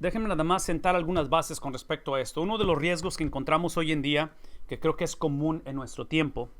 Déjenme nada más sentar algunas bases con respecto a esto. Uno de los riesgos que encontramos hoy en día, que creo que es común en nuestro tiempo,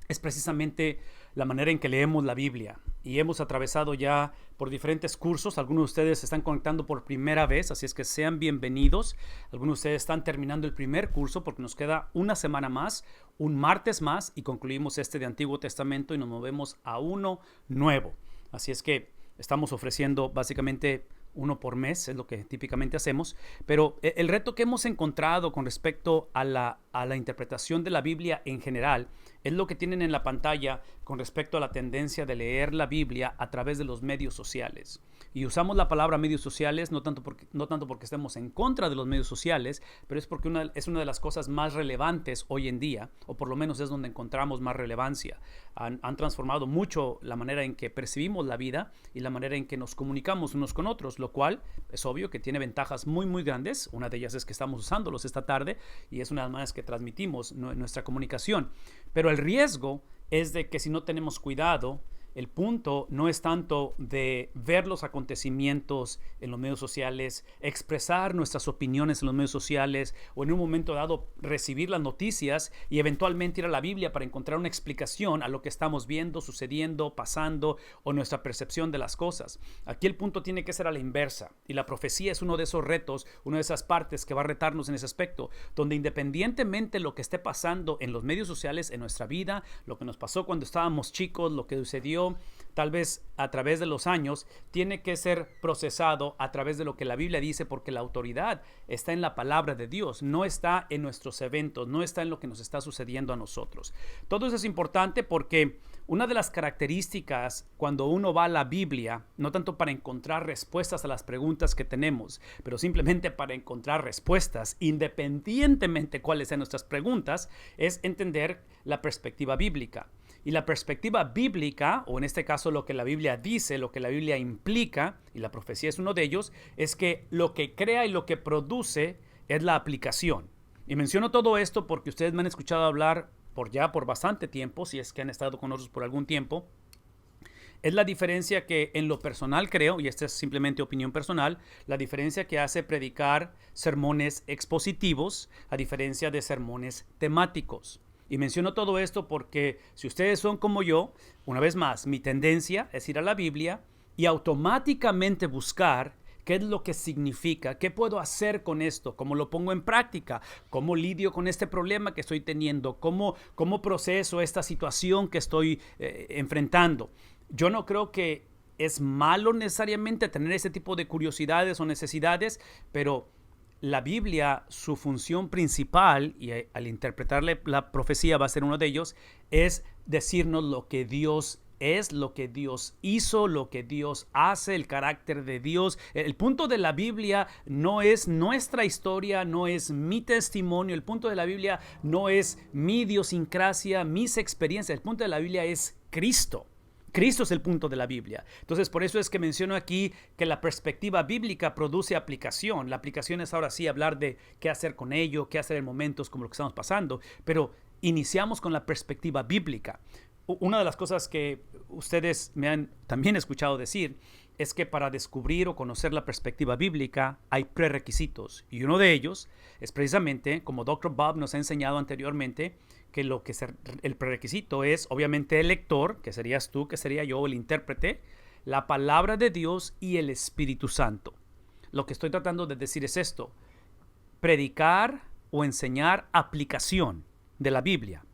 es precisamente la manera en que leemos la Biblia. Y hemos atravesado ya por diferentes cursos. Algunos de ustedes se están conectando por primera vez, así es que sean bienvenidos. Algunos de ustedes están terminando el primer curso porque nos queda una semana más, un martes más, y concluimos este de Antiguo Testamento y nos movemos a uno nuevo. Así es que estamos ofreciendo básicamente uno por mes, es lo que típicamente hacemos, pero el reto que hemos encontrado con respecto a la interpretación de la Biblia en general es lo que tienen en la pantalla con respecto a la tendencia de leer la Biblia a través de los medios sociales. Y usamos la palabra medios sociales no tanto porque estemos en contra de los medios sociales, pero es porque es una de las cosas más relevantes hoy en día, o por lo menos es donde encontramos más relevancia. Han transformado mucho la manera en que percibimos la vida y la manera en que nos comunicamos unos con otros, lo cual es obvio que tiene ventajas muy, muy grandes. Una de ellas es que estamos usándolos esta tarde y es una de las maneras que transmitimos nuestra comunicación. Pero el riesgo es de que si no tenemos cuidado, el punto no es tanto de ver los acontecimientos en los medios sociales, expresar nuestras opiniones en los medios sociales o en un momento dado recibir las noticias y eventualmente ir a la Biblia para encontrar una explicación a lo que estamos viendo, sucediendo, pasando o nuestra percepción de las cosas. Aquí el punto tiene que ser a la inversa y la profecía es uno de esos retos, una de esas partes que va a retarnos en ese aspecto, donde independientemente de lo que esté pasando en los medios sociales, en nuestra vida, lo que nos pasó cuando estábamos chicos, lo que sucedió tal vez a través de los años, tiene que ser procesado a través de lo que la Biblia dice, porque la autoridad está en la palabra de Dios, no está en nuestros eventos, no está en lo que nos está sucediendo a nosotros. Todo eso es importante porque una de las características cuando uno va a la Biblia, no tanto para encontrar respuestas a las preguntas que tenemos, pero simplemente para encontrar respuestas, independientemente cuáles sean nuestras preguntas, es entender la perspectiva bíblica. Y la perspectiva bíblica, o en este caso lo que la Biblia dice, lo que la Biblia implica, y la profecía es uno de ellos, es que lo que crea y lo que produce es la aplicación. Y menciono todo esto porque ustedes me han escuchado hablar por bastante tiempo, si es que han estado con nosotros por algún tiempo. Es la diferencia que en lo personal creo, y esta es simplemente opinión personal, la diferencia que hace predicar sermones expositivos a diferencia de sermones temáticos. Y menciono todo esto porque si ustedes son como yo, una vez más, mi tendencia es ir a la Biblia y automáticamente buscar qué es lo que significa, qué puedo hacer con esto, cómo lo pongo en práctica, cómo lidio con este problema que estoy teniendo, cómo proceso esta situación que estoy enfrentando. Yo no creo que es malo necesariamente tener ese tipo de curiosidades o necesidades, pero la Biblia, su función principal, y al interpretarle la profecía va a ser uno de ellos, es decirnos lo que Dios es, lo que Dios hizo, lo que Dios hace, el carácter de Dios. El punto de la Biblia no es nuestra historia, no es mi testimonio, el punto de la Biblia no es mi idiosincrasia, mis experiencias, el punto de la Biblia es Cristo. Cristo es el punto de la Biblia. Entonces, por eso es que menciono aquí que la perspectiva bíblica produce aplicación. La aplicación es ahora sí hablar de qué hacer con ello, qué hacer en momentos como lo que estamos pasando, pero iniciamos con la perspectiva bíblica. Una de las cosas que ustedes me han también escuchado decir es que para descubrir o conocer la perspectiva bíblica hay prerequisitos, y uno de ellos es precisamente, como Dr. Bob nos ha enseñado anteriormente, que el prerequisito es obviamente el lector, que serías tú, que sería yo, el intérprete, la palabra de Dios y el Espíritu Santo. Lo que estoy tratando de decir es esto: predicar o enseñar aplicación de la Biblia,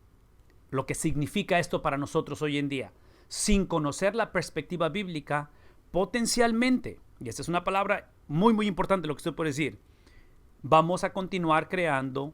lo que significa esto para nosotros hoy en día, sin conocer la perspectiva bíblica, potencialmente, y esta es una palabra muy, muy importante lo que estoy por decir, vamos a continuar creando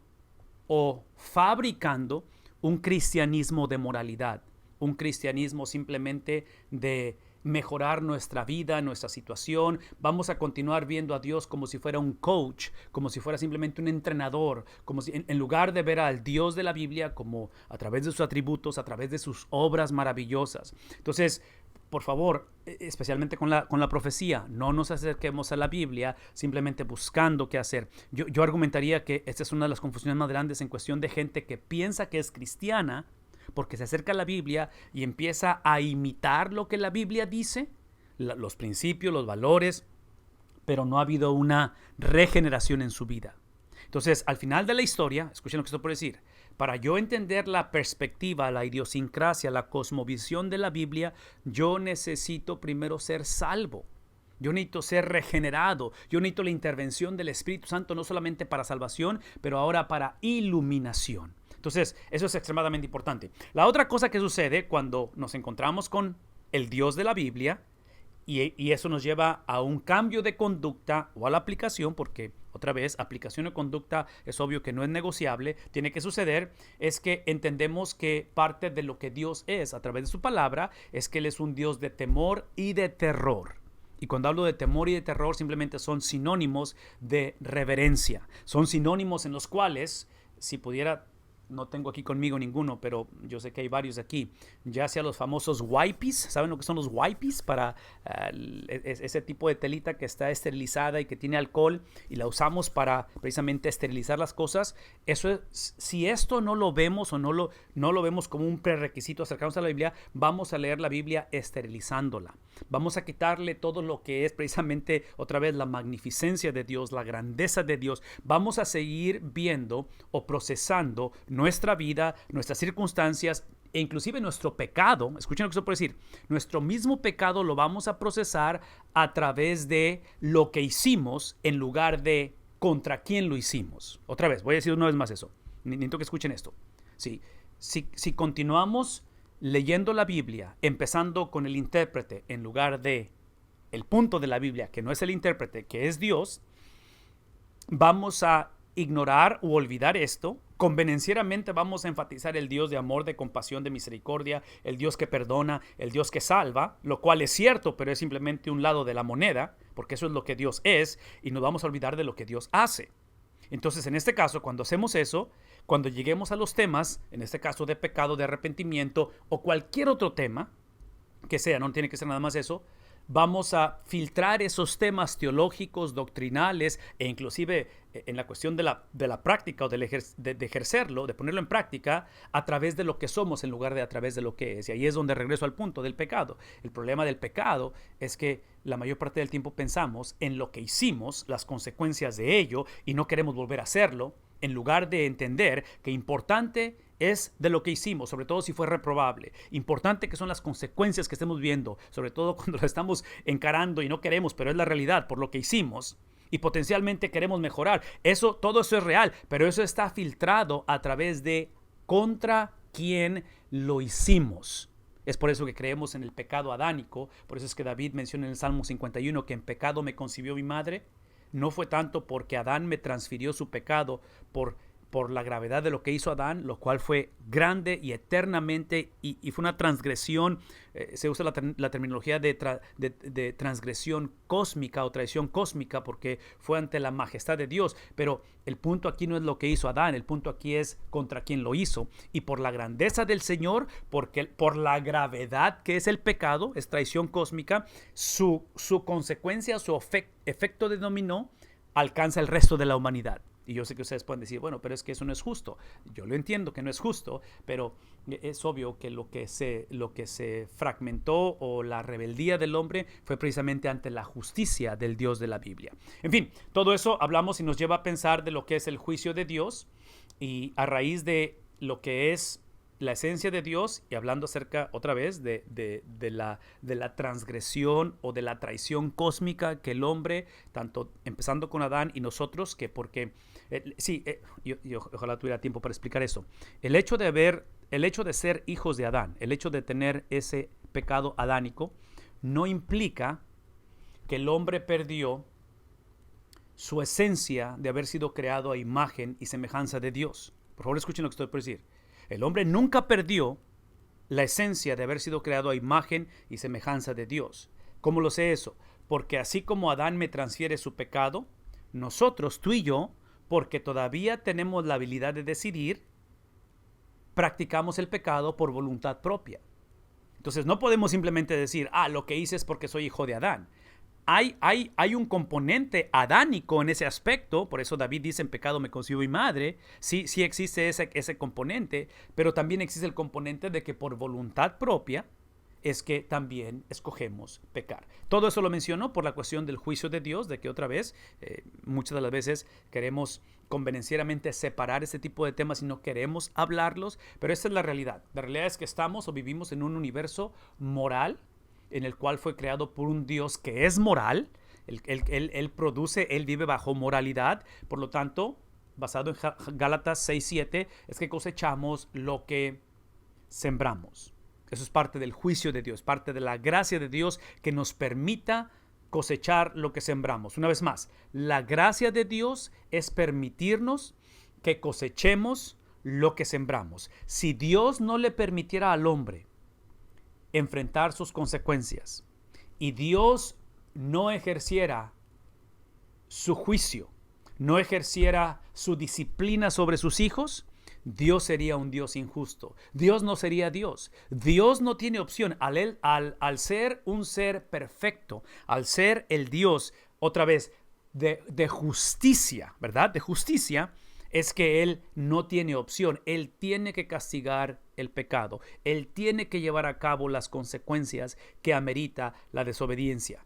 o fabricando un cristianismo de moralidad, un cristianismo simplemente de mejorar nuestra vida, nuestra situación. Vamos a continuar viendo a Dios como si fuera un coach, como si fuera simplemente un entrenador, como si en lugar de ver al Dios de la Biblia como a través de sus atributos, a través de sus obras maravillosas. Entonces, por favor, especialmente con la profecía, no nos acerquemos a la Biblia simplemente buscando qué hacer. Yo argumentaría que esta es una de las confusiones más grandes en cuestión de gente que piensa que es cristiana porque se acerca a la Biblia y empieza a imitar lo que la Biblia dice, los principios, los valores, pero no ha habido una regeneración en su vida. Entonces, al final de la historia, escuchen lo que estoy por decir, para yo entender la perspectiva, la idiosincrasia, la cosmovisión de la Biblia, yo necesito primero ser salvo. Yo necesito ser regenerado. Yo necesito la intervención del Espíritu Santo, no solamente para salvación, pero ahora para iluminación. Entonces, eso es extremadamente importante. La otra cosa que sucede cuando nos encontramos con el Dios de la Biblia, y eso nos lleva a un cambio de conducta o a la aplicación, porque otra vez, aplicación o conducta es obvio que no es negociable, tiene que suceder, es que entendemos que parte de lo que Dios es a través de su palabra es que Él es un Dios de temor y de terror. Y cuando hablo de temor y de terror, simplemente son sinónimos de reverencia. Son sinónimos en los cuales, si pudiera, no tengo aquí conmigo ninguno, pero yo sé que hay varios aquí, ya sea los famosos wipes. ¿Saben lo que son los wipes? Para ese tipo de telita que está esterilizada y que tiene alcohol y la usamos para precisamente esterilizar las cosas. Eso es, si esto no lo vemos o no lo vemos como un prerequisito acercarnos a la Biblia, vamos a leer la Biblia esterilizándola. Vamos a quitarle todo lo que es precisamente otra vez la magnificencia de Dios, la grandeza de Dios. Vamos a seguir viendo o procesando nuestra vida, nuestras circunstancias e inclusive nuestro pecado. Escuchen lo que estoy por decir. Nuestro mismo pecado lo vamos a procesar a través de lo que hicimos en lugar de contra quién lo hicimos. Otra vez, voy a decir una vez más eso. Necesito que escuchen esto. Sí, si continuamos leyendo la Biblia, empezando con el intérprete en lugar de el punto de la Biblia, que no es el intérprete, que es Dios, vamos a ignorar u olvidar esto. Convenencieramente vamos a enfatizar el Dios de amor, de compasión, de misericordia, el Dios que perdona, el Dios que salva, lo cual es cierto, pero es simplemente un lado de la moneda, porque eso es lo que Dios es, y nos vamos a olvidar de lo que Dios hace. Entonces, en este caso, cuando hacemos eso, cuando lleguemos a los temas, en este caso de pecado, de arrepentimiento o cualquier otro tema que sea, no tiene que ser nada más eso, vamos a filtrar esos temas teológicos, doctrinales e inclusive en la cuestión de la práctica o de ejercerlo, de ponerlo en práctica a través de lo que somos en lugar de a través de lo que es. Y ahí es donde regreso al punto del pecado. El problema del pecado es que la mayor parte del tiempo pensamos en lo que hicimos, las consecuencias de ello, y no queremos volver a hacerlo, en lugar de entender que importante es de lo que hicimos, sobre todo si fue reprobable. Importante que son las consecuencias que estemos viendo, sobre todo cuando lo estamos encarando y no queremos, pero es la realidad por lo que hicimos y potencialmente queremos mejorar. Todo eso es real, pero eso está filtrado a través de contra quién lo hicimos. Es por eso que creemos en el pecado adánico. Por eso es que David menciona en el Salmo 51 que en pecado me concibió mi madre. No fue tanto porque Adán me transfirió su pecado por la gravedad de lo que hizo Adán, lo cual fue grande y eternamente, y fue una transgresión. Se usa la terminología de transgresión cósmica o traición cósmica porque fue ante la majestad de Dios, pero el punto aquí no es lo que hizo Adán, el punto aquí es contra quién lo hizo, y por la grandeza del Señor, por la gravedad que es el pecado, es traición cósmica, su consecuencia, su efecto de dominó alcanza el resto de la humanidad. Y yo sé que ustedes pueden decir, bueno, pero es que eso no es justo. Yo lo entiendo que no es justo, pero es obvio que lo que se fragmentó o la rebeldía del hombre fue precisamente ante la justicia del Dios de la Biblia. En fin, todo eso hablamos y nos lleva a pensar de lo que es el juicio de Dios, y a raíz de lo que es la esencia de Dios, y hablando acerca otra vez de la transgresión o de la traición cósmica que el hombre, tanto empezando con Adán y nosotros, que porque ojalá tuviera tiempo para explicar eso. El hecho de ser hijos de Adán, el hecho de tener ese pecado adánico, no implica que el hombre perdió su esencia de haber sido creado a imagen y semejanza de Dios. Por favor, escuchen lo que estoy por decir. El hombre nunca perdió la esencia de haber sido creado a imagen y semejanza de Dios. ¿Cómo lo sé eso? Porque así como Adán me transfiere su pecado, nosotros, tú y yo, porque todavía tenemos la habilidad de decidir, practicamos el pecado por voluntad propia. Entonces no podemos simplemente decir, lo que hice es porque soy hijo de Adán. Hay un componente adánico en ese aspecto, por eso David dice, en pecado me concibió mi madre. Sí existe ese componente, pero también existe el componente de que por voluntad propia es que también escogemos pecar. Todo eso lo menciono por la cuestión del juicio de Dios, de que otra vez, muchas de las veces queremos convenencieramente separar este tipo de temas y no queremos hablarlos, pero esta es la realidad. La realidad es que estamos o vivimos en un universo moral en el cual fue creado por un Dios que es moral. Él produce, él vive bajo moralidad, por lo tanto, basado en Gálatas 6:7, es que cosechamos lo que sembramos. Eso es parte del juicio de Dios, parte de la gracia de Dios que nos permita cosechar lo que sembramos. Una vez más, la gracia de Dios es permitirnos que cosechemos lo que sembramos. Si Dios no le permitiera al hombre enfrentar sus consecuencias y Dios no ejerciera su juicio, no ejerciera su disciplina sobre sus hijos, Dios sería un Dios injusto. Dios no sería Dios. Dios no tiene opción. Al ser un ser perfecto, al ser el Dios, otra vez, de justicia, ¿verdad? De justicia, es que Él no tiene opción. Él tiene que castigar el pecado. Él tiene que llevar a cabo las consecuencias que amerita la desobediencia.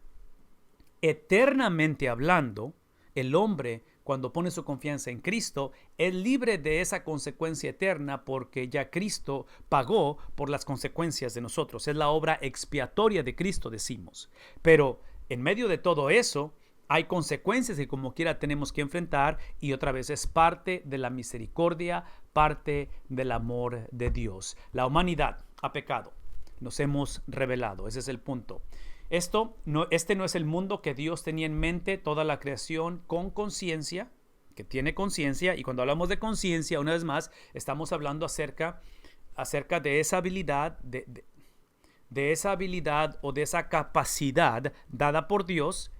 Eternamente hablando, el hombre, cuando pone su confianza en Cristo, es libre de esa consecuencia eterna porque ya Cristo pagó por las consecuencias de nosotros. Es la obra expiatoria de Cristo, decimos. Pero en medio de todo eso, hay consecuencias que como quiera tenemos que enfrentar y otra vez es parte de la misericordia, parte del amor de Dios. La humanidad ha pecado, nos hemos rebelado, ese es el punto. Este no es el mundo que Dios tenía en mente, toda la creación con conciencia, que tiene conciencia, y cuando hablamos de conciencia, una vez más, estamos hablando acerca de esa habilidad, de esa habilidad o de esa capacidad dada por Dios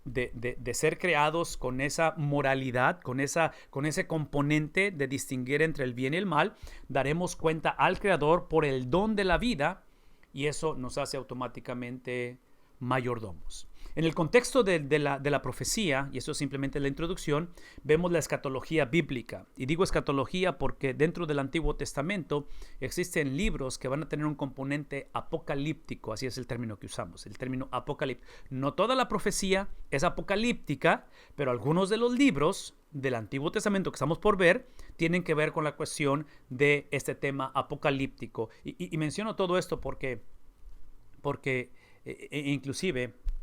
de ser creados con esa moralidad, con ese componente de distinguir entre el bien y el mal. Daremos cuenta al Creador por el don de la vida y eso nos hace automáticamente mayordomos. En el contexto de la profecía, y eso es simplemente la introducción, vemos la escatología bíblica. Y digo escatología porque dentro del Antiguo Testamento existen libros que van a tener un componente apocalíptico, así es el término que usamos, el término apocalíptico. No toda la profecía es apocalíptica, pero algunos de los libros del Antiguo Testamento que estamos por ver tienen que ver con la cuestión de este tema apocalíptico. Y menciono todo esto porque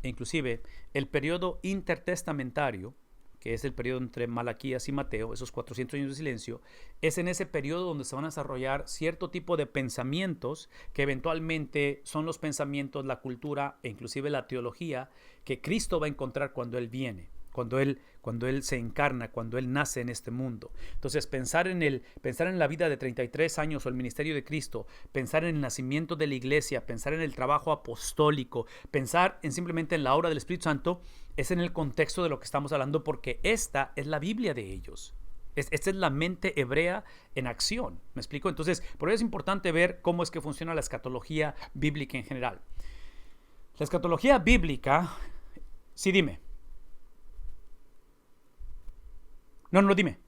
inclusive el periodo intertestamentario, que es el periodo entre Malaquías y Mateo, esos 400 años de silencio, es en ese periodo donde se van a desarrollar cierto tipo de pensamientos que eventualmente son los pensamientos, la cultura e inclusive la teología que Cristo va a encontrar cuando Él viene. Cuando él se encarna, cuando Él nace en este mundo. Entonces, pensar en la vida de 33 años o el ministerio de Cristo, pensar en el nacimiento de la iglesia, pensar en el trabajo apostólico, pensar simplemente en la obra del Espíritu Santo, es en el contexto de lo que estamos hablando porque esta es la Biblia de ellos. Esta es la mente hebrea en acción. ¿Me explico? Entonces, por eso es importante ver cómo es que funciona la escatología bíblica en general. La escatología bíblica, sí, dime. No, dime.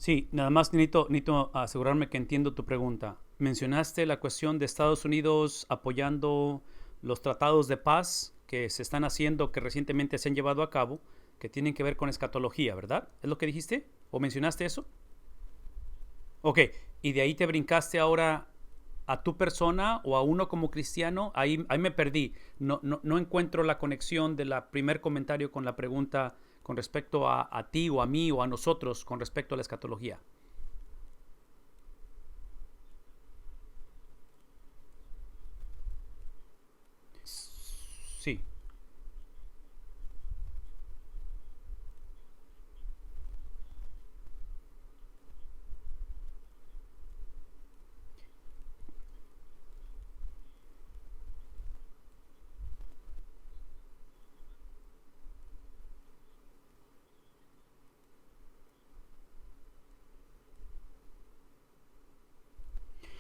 Sí, nada más necesito asegurarme que entiendo tu pregunta. Mencionaste la cuestión de Estados Unidos apoyando los tratados de paz que se están haciendo, que recientemente se han llevado a cabo, que tienen que ver con escatología, ¿verdad? ¿Es lo que dijiste? ¿O mencionaste eso? Ok, y de ahí te brincaste ahora a tu persona o a uno como cristiano. Ahí me perdí. No encuentro la conexión del primer comentario con la pregunta con respecto a ti o a mí o a nosotros con respecto a la escatología. Sí,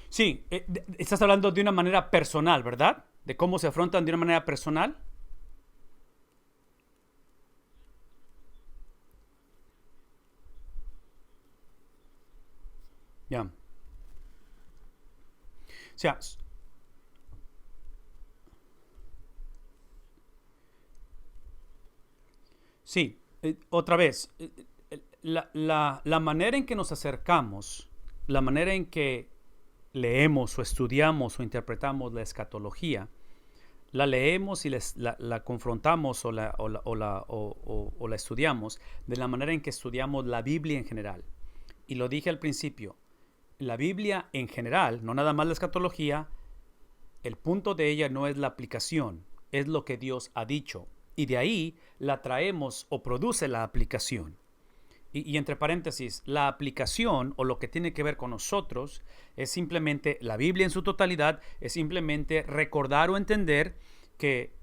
sí, estás hablando de una manera personal, ¿verdad? De cómo se afrontan de una manera personal. Ya. O sea, sí, otra vez, la manera en que nos acercamos, la manera en que leemos o estudiamos o interpretamos la escatología, la leemos y la confrontamos o la estudiamos de la manera en que estudiamos la Biblia en general. Y lo dije al principio, la Biblia en general, no nada más la escatología, el punto de ella no es la aplicación, es lo que Dios ha dicho. Y de ahí la traemos o produce la aplicación. Y entre paréntesis, la aplicación o lo que tiene que ver con nosotros es simplemente la Biblia en su totalidad, es simplemente recordar o entender que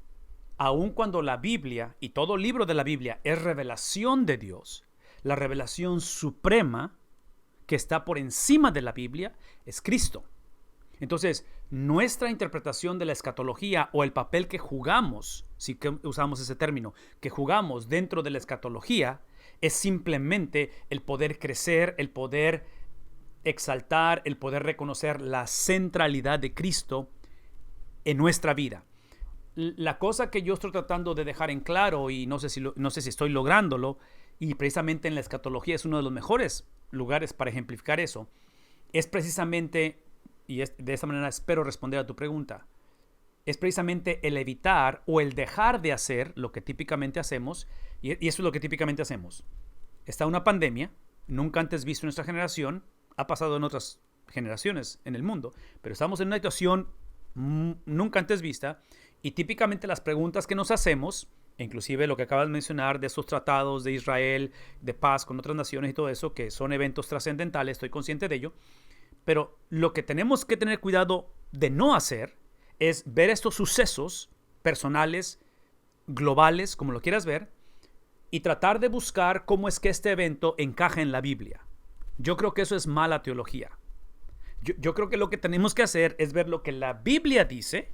aun cuando la Biblia y todo libro de la Biblia es revelación de Dios, la revelación suprema que está por encima de la Biblia es Cristo. Entonces, nuestra interpretación de la escatología o el papel que jugamos, si que usamos ese término, que jugamos dentro de la escatología, es simplemente el poder crecer, el poder exaltar, el poder reconocer la centralidad de Cristo en nuestra vida. La cosa que yo estoy tratando de dejar en claro, y no sé si estoy lográndolo, y precisamente en la escatología es uno de los mejores lugares para ejemplificar eso, es precisamente, de esta manera espero responder a tu pregunta, es precisamente el evitar o el dejar de hacer lo que típicamente hacemos, y eso es lo que típicamente hacemos. Está una pandemia, nunca antes visto en nuestra generación, ha pasado en otras generaciones en el mundo, pero estamos en una situación nunca antes vista, y típicamente las preguntas que nos hacemos, inclusive lo que acabas de mencionar de esos tratados de Israel, de paz con otras naciones y todo eso, que son eventos trascendentales, estoy consciente de ello, pero lo que tenemos que tener cuidado de no hacer es ver estos sucesos personales, globales, como lo quieras ver, y tratar de buscar cómo es que este evento encaja en la Biblia. Yo creo que eso es mala teología. Yo creo que lo que tenemos que hacer es ver lo que la Biblia dice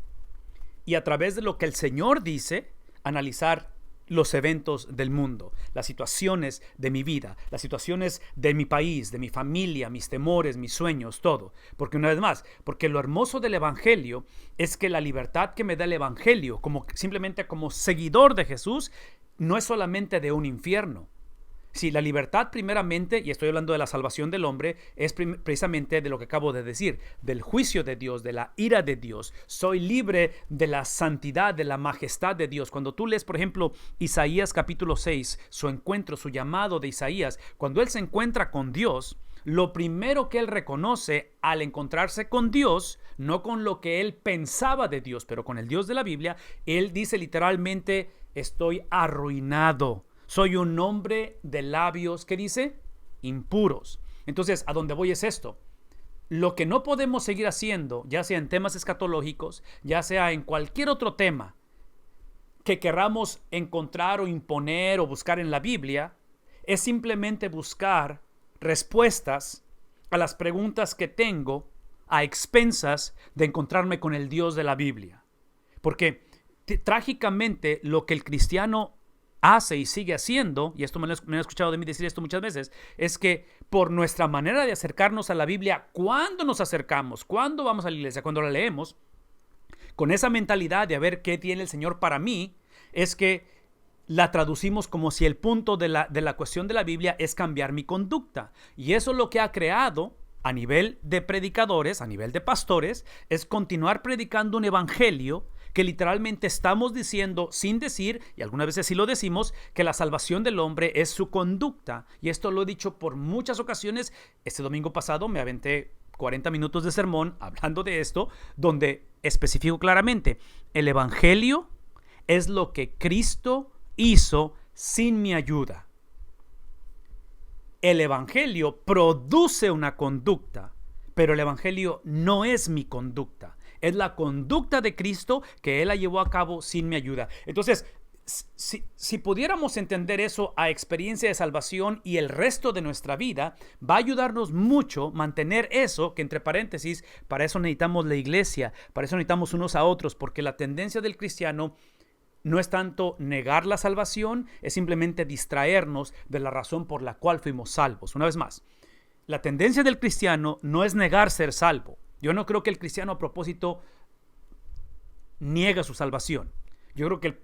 y a través de lo que el Señor dice, analizar los eventos del mundo, las situaciones de mi vida, las situaciones de mi país, de mi familia, mis temores, mis sueños, todo. Porque una vez más, porque lo hermoso del Evangelio es que la libertad que me da el Evangelio, simplemente como seguidor de Jesús, no es solamente de un infierno. Si la libertad primeramente, y estoy hablando de la salvación del hombre, es precisamente de lo que acabo de decir, del juicio de Dios, de la ira de Dios. Soy libre de la santidad, de la majestad de Dios. Cuando tú lees, por ejemplo, Isaías capítulo 6, su encuentro, su llamado de Isaías, cuando él se encuentra con Dios, lo primero que él reconoce al encontrarse con Dios, no con lo que él pensaba de Dios, pero con el Dios de la Biblia, él dice literalmente, estoy arruinado. Soy un hombre de labios, ¿qué dice? Impuros. Entonces, ¿a dónde voy es esto? Lo que no podemos seguir haciendo, ya sea en temas escatológicos, ya sea en cualquier otro tema que queramos encontrar o imponer o buscar en la Biblia, es simplemente buscar respuestas a las preguntas que tengo a expensas de encontrarme con el Dios de la Biblia. Porque trágicamente lo que el cristiano hace y sigue haciendo, y esto me lo han escuchado de mí decir esto muchas veces, es que por nuestra manera de acercarnos a la Biblia, cuando nos acercamos, cuando vamos a la iglesia, cuando la leemos, con esa mentalidad de a ver qué tiene el Señor para mí, es que la traducimos como si el punto de la cuestión de la Biblia es cambiar mi conducta. Y eso es lo que ha creado a nivel de predicadores, a nivel de pastores, es continuar predicando un evangelio que literalmente estamos diciendo, sin decir, y algunas veces sí lo decimos, que la salvación del hombre es su conducta. Y esto lo he dicho por muchas ocasiones. Este domingo pasado me aventé 40 minutos de sermón hablando de esto, donde especifico claramente, el evangelio es lo que Cristo hizo sin mi ayuda. El evangelio produce una conducta, pero el evangelio no es mi conducta. Es la conducta de Cristo que Él la llevó a cabo sin mi ayuda. Entonces, si pudiéramos entender eso a experiencia de salvación y el resto de nuestra vida, va a ayudarnos mucho mantener eso, que entre paréntesis, para eso necesitamos la iglesia, para eso necesitamos unos a otros, porque la tendencia del cristiano no es tanto negar la salvación, es simplemente distraernos de la razón por la cual fuimos salvos. Una vez más, la tendencia del cristiano no es negar ser salvo. Yo no creo que el cristiano a propósito niega su salvación. Yo creo que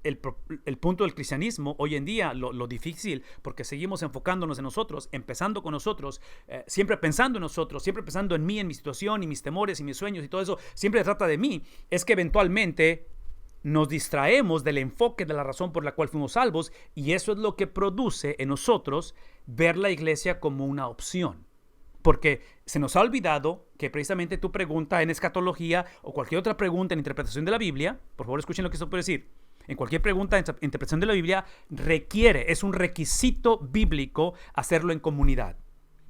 el punto del cristianismo hoy en día, lo difícil, porque seguimos enfocándonos en nosotros, empezando con nosotros, siempre pensando en nosotros, siempre pensando en mí, en mi situación y mis temores y mis sueños y todo eso, siempre trata de mí, es que eventualmente nos distraemos del enfoque de la razón por la cual fuimos salvos, y eso es lo que produce en nosotros ver la iglesia como una opción. Porque se nos ha olvidado que precisamente tu pregunta en escatología o cualquier otra pregunta en interpretación de la Biblia, por favor escuchen lo que esto puede decir, en cualquier pregunta en interpretación de la Biblia es un requisito bíblico hacerlo en comunidad.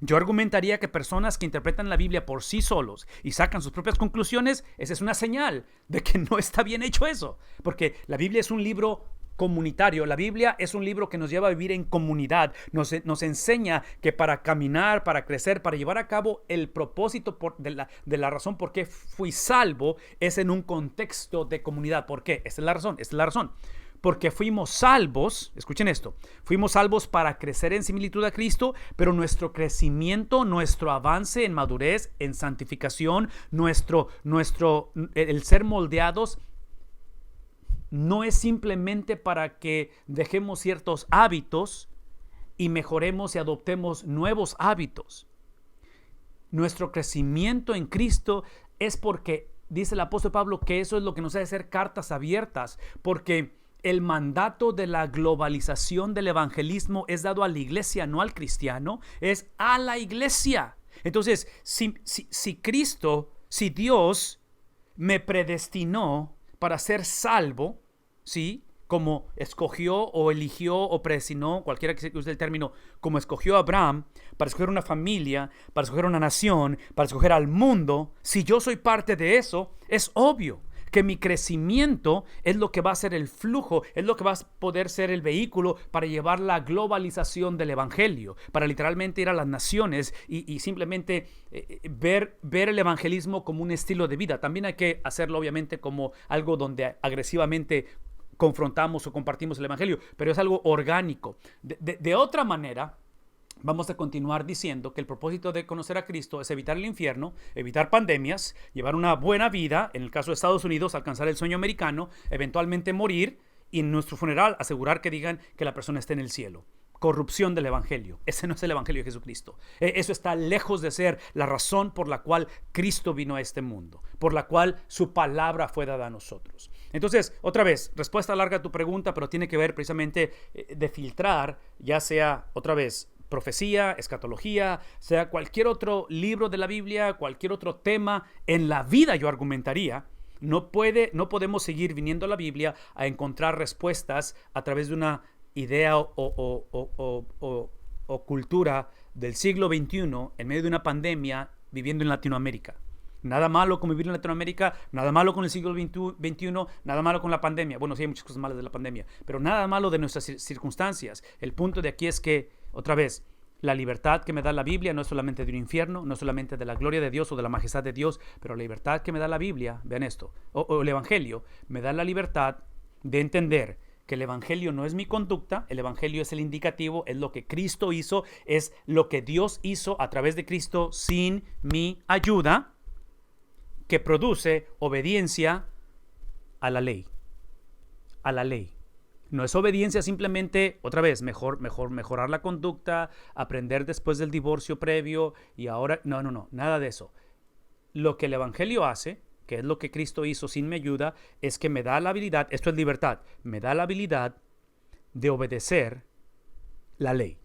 Yo argumentaría que personas que interpretan la Biblia por sí solos y sacan sus propias conclusiones, esa es una señal de que no está bien hecho eso. Porque la Biblia es un libro comunitario. La Biblia es un libro que nos lleva a vivir en comunidad. Nos enseña que para caminar, para crecer, para llevar a cabo el propósito de la razón por qué fui salvo, es en un contexto de comunidad. ¿Por qué? Esta es la razón. Porque fuimos salvos, escuchen esto, fuimos salvos para crecer en similitud a Cristo, pero nuestro crecimiento, nuestro avance en madurez, en santificación, el ser moldeados, no es simplemente para que dejemos ciertos hábitos y mejoremos y adoptemos nuevos hábitos. Nuestro crecimiento en Cristo es porque, dice el apóstol Pablo, que eso es lo que nos hace ser cartas abiertas, porque el mandato de la globalización del evangelismo es dado a la iglesia, no al cristiano, es a la iglesia. Entonces, si Dios me predestinó para ser salvo, ¿sí? Como escogió o eligió o predestinó, cualquiera que use el término, como escogió a Abraham, para escoger una familia, para escoger una nación, para escoger al mundo, si yo soy parte de eso, es obvio que mi crecimiento es lo que va a ser el flujo, es lo que va a poder ser el vehículo para llevar la globalización del evangelio, para literalmente ir a las naciones y simplemente ver el evangelismo como un estilo de vida. También hay que hacerlo obviamente como algo donde agresivamente confrontamos o compartimos el evangelio, pero es algo orgánico. De otra manera, vamos a continuar diciendo que el propósito de conocer a Cristo es evitar el infierno, evitar pandemias, llevar una buena vida, en el caso de Estados Unidos, alcanzar el sueño americano, eventualmente morir y en nuestro funeral asegurar que digan que la persona está en el cielo. Corrupción del evangelio. Ese no es el evangelio de Jesucristo. Eso está lejos de ser la razón por la cual Cristo vino a este mundo, por la cual su palabra fue dada a nosotros. Entonces, otra vez, respuesta larga a tu pregunta, pero tiene que ver precisamente de filtrar, ya sea, otra vez, profecía, escatología, sea cualquier otro libro de la Biblia, cualquier otro tema en la vida, yo argumentaría, no podemos seguir viniendo a la Biblia a encontrar respuestas a través de una idea o cultura del siglo XXI en medio de una pandemia viviendo en Latinoamérica. Nada malo con vivir en Latinoamérica, nada malo con el siglo XXI, nada malo con la pandemia. Bueno, sí hay muchas cosas malas de la pandemia, pero nada malo de nuestras circunstancias. El punto de aquí es que, otra vez, la libertad que me da la Biblia no es solamente de un infierno, no es solamente de la gloria de Dios o de la majestad de Dios, pero la libertad que me da la Biblia, vean esto, o el Evangelio, me da la libertad de entender que el evangelio no es mi conducta, el evangelio es el indicativo, es lo que Cristo hizo, es lo que Dios hizo a través de Cristo sin mi ayuda, que produce obediencia a la ley. A la ley. No es obediencia simplemente, otra vez, mejorar la conducta, aprender después del divorcio previo y ahora, no, nada de eso. Lo que el Evangelio hace, que es lo que Cristo hizo sin mi ayuda, es que me da la habilidad, esto es libertad, me da la habilidad de obedecer la ley.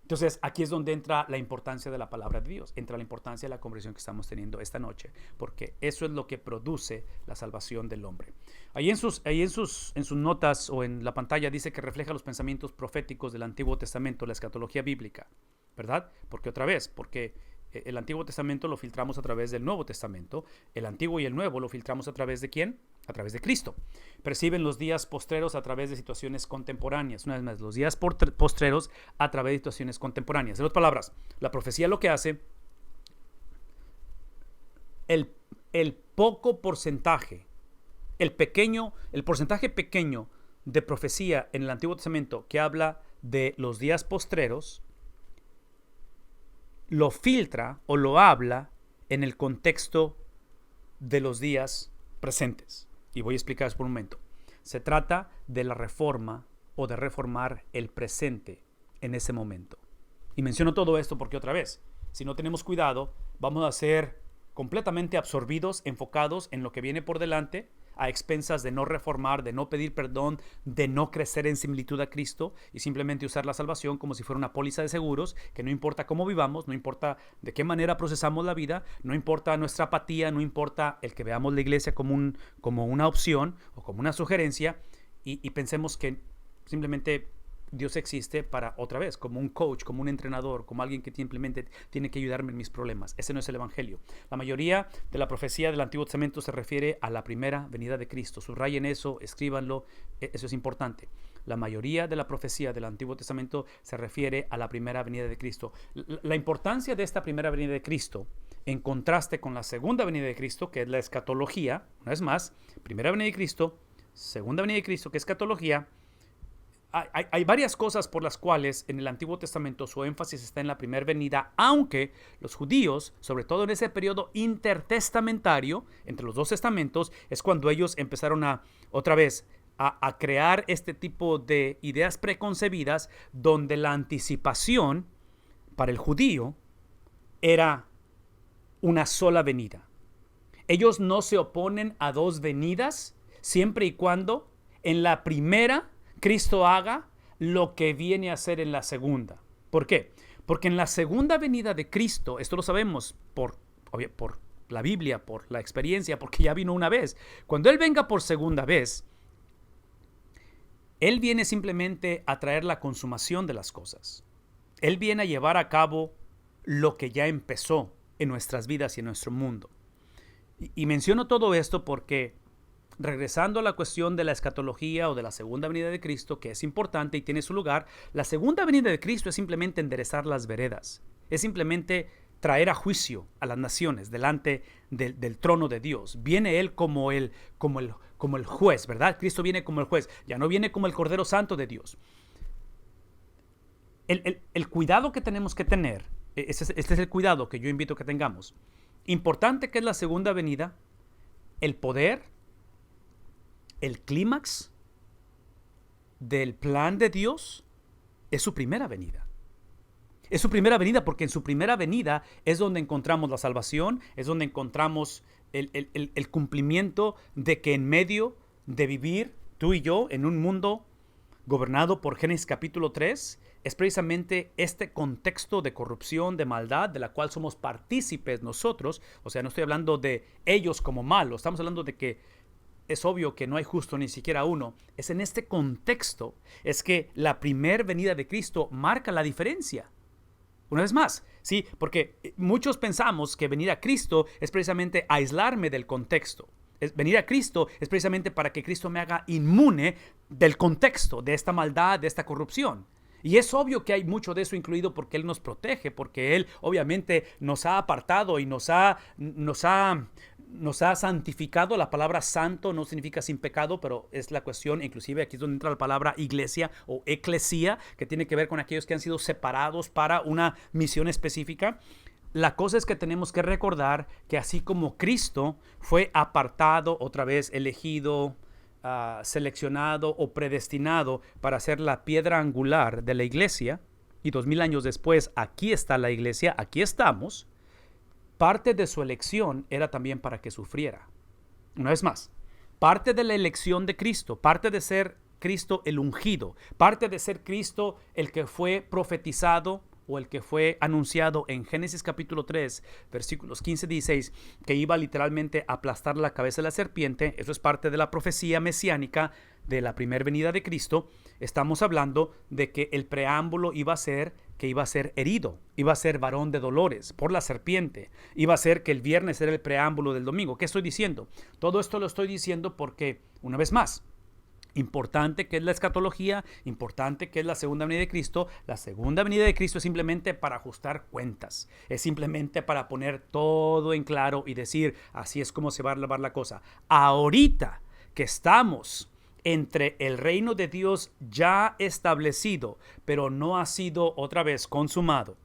Entonces, aquí es donde entra la importancia de la palabra de Dios, entra la importancia de la conversación que estamos teniendo esta noche, porque eso es lo que produce la salvación del hombre. Ahí en sus notas o en la pantalla dice que refleja los pensamientos proféticos del Antiguo Testamento, la escatología bíblica, ¿verdad? Porque el Antiguo Testamento lo filtramos a través del Nuevo Testamento, el Antiguo y el Nuevo lo filtramos a través de ¿quién? A través de Cristo. Perciben los días postreros a través de situaciones contemporáneas. Una vez más, los días postreros a través de situaciones contemporáneas. En otras palabras, la profecía lo que hace, el poco porcentaje, el porcentaje pequeño de profecía en el Antiguo Testamento que habla de los días postreros, lo filtra o lo habla en el contexto de los días presentes. Y voy a explicar eso por un momento. Se trata de la reforma o de reformar el presente en ese momento. Y menciono todo esto porque otra vez, si no tenemos cuidado, vamos a ser completamente absorbidos, enfocados en lo que viene por delante, a expensas de no reformar, de no pedir perdón, de no crecer en similitud a Cristo y simplemente usar la salvación como si fuera una póliza de seguros, que no importa cómo vivamos, no importa de qué manera procesamos la vida, no importa nuestra apatía, no importa el que veamos la iglesia como una opción o como una sugerencia y pensemos que simplemente Dios existe para, otra vez, como un coach, como un entrenador, como alguien que simplemente tiene que ayudarme en mis problemas. Ese no es el Evangelio. La mayoría de la profecía del Antiguo Testamento se refiere a la primera venida de Cristo. Subrayen eso, escríbanlo, eso es importante. La mayoría de la profecía del Antiguo Testamento se refiere a la primera venida de Cristo. La importancia de esta primera venida de Cristo, en contraste con la segunda venida de Cristo, que es la escatología, una vez más, primera venida de Cristo, segunda venida de Cristo, que es escatología. Hay varias cosas por las cuales en el Antiguo Testamento su énfasis está en la primera venida, aunque los judíos, sobre todo en ese periodo intertestamentario, entre los dos testamentos, es cuando ellos empezaron a crear este tipo de ideas preconcebidas donde la anticipación para el judío era una sola venida. Ellos no se oponen a dos venidas siempre y cuando en la primera Cristo haga lo que viene a hacer en la segunda. ¿Por qué? Porque en la segunda venida de Cristo, esto lo sabemos por la Biblia, por la experiencia, porque ya vino una vez. Cuando Él venga por segunda vez, Él viene simplemente a traer la consumación de las cosas. Él viene a llevar a cabo lo que ya empezó en nuestras vidas y en nuestro mundo. Y menciono todo esto porque, regresando a la cuestión de la escatología o de la segunda venida de Cristo, que es importante y tiene su lugar, la segunda venida de Cristo es simplemente enderezar las veredas. Es simplemente traer a juicio a las naciones delante del trono de Dios. Viene Él como el juez, ¿verdad? Cristo viene como el juez, ya no viene como el Cordero Santo de Dios. El cuidado que tenemos que tener, este es el cuidado que yo invito a que tengamos. Importante que es la segunda venida, el poder, el clímax del plan de Dios es su primera venida. Es su primera venida porque en su primera venida es donde encontramos la salvación, es donde encontramos el cumplimiento de que en medio de vivir tú y yo en un mundo gobernado por Génesis capítulo 3, es precisamente este contexto de corrupción, de maldad, de la cual somos partícipes nosotros. O sea, no estoy hablando de ellos como malos, estamos hablando de que es obvio que no hay justo ni siquiera uno. Es en este contexto, es que la primer venida de Cristo marca la diferencia. Una vez más, sí, porque muchos pensamos que venir a Cristo es precisamente aislarme del contexto. Venir a Cristo es precisamente para que Cristo me haga inmune del contexto, de esta maldad, de esta corrupción. Y es obvio que hay mucho de eso incluido porque Él nos protege, porque Él obviamente nos ha apartado y nos ha santificado. La palabra santo no significa sin pecado, pero es la cuestión, inclusive aquí es donde entra la palabra iglesia o eclesía, que tiene que ver con aquellos que han sido separados para una misión específica. La cosa es que tenemos que recordar que así como Cristo fue apartado, otra vez elegido, seleccionado o predestinado para ser la piedra angular de la iglesia, y 2000 años después aquí está la iglesia, aquí estamos, parte de su elección era también para que sufriera. Una vez más, parte de la elección de Cristo, parte de ser Cristo el ungido, parte de ser Cristo el que fue profetizado o el que fue anunciado en Génesis capítulo 3, versículos 15-16, que iba literalmente a aplastar la cabeza de la serpiente. Eso es parte de la profecía mesiánica de la primera venida de Cristo. Estamos hablando de que el preámbulo iba a ser que iba a ser herido, iba a ser varón de dolores por la serpiente, iba a ser que el viernes era el preámbulo del domingo. ¿Qué estoy diciendo? Todo esto lo estoy diciendo porque, una vez más, importante que es la escatología, importante que es la segunda venida de Cristo. La segunda venida de Cristo es simplemente para ajustar cuentas, es simplemente para poner todo en claro y decir, así es como se va a lavar la cosa. Ahorita que estamos entre el reino de Dios ya establecido, pero no ha sido otra vez consumado.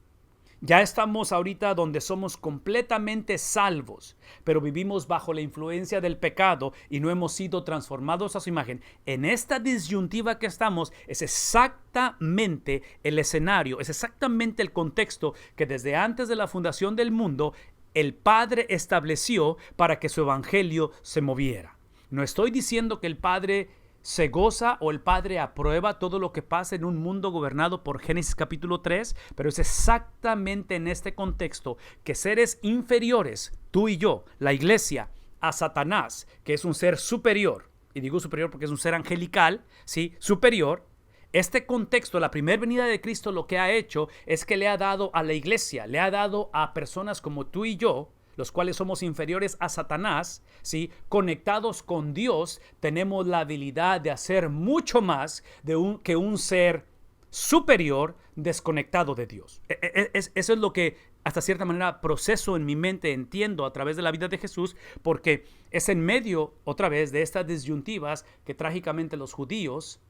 Ya estamos ahorita donde somos completamente salvos, pero vivimos bajo la influencia del pecado y no hemos sido transformados a su imagen. En esta disyuntiva que estamos es exactamente el escenario, es exactamente el contexto que desde antes de la fundación del mundo el Padre estableció para que su evangelio se moviera. No estoy diciendo que el Padre se goza o el Padre aprueba todo lo que pasa en un mundo gobernado por Génesis capítulo 3, pero es exactamente en este contexto que seres inferiores, tú y yo, la iglesia, a Satanás, que es un ser superior, y digo superior porque es un ser angelical, ¿sí? Superior. Este contexto, la primera venida de Cristo, lo que ha hecho es que le ha dado a la iglesia, le ha dado a personas como tú y yo, los cuales somos inferiores a Satanás, ¿sí? Conectados con Dios, tenemos la habilidad de hacer mucho más que un ser superior desconectado de Dios. Eso es lo que hasta cierta manera proceso en mi mente, entiendo a través de la vida de Jesús, porque es en medio, otra vez, de estas disyuntivas que trágicamente los judíos,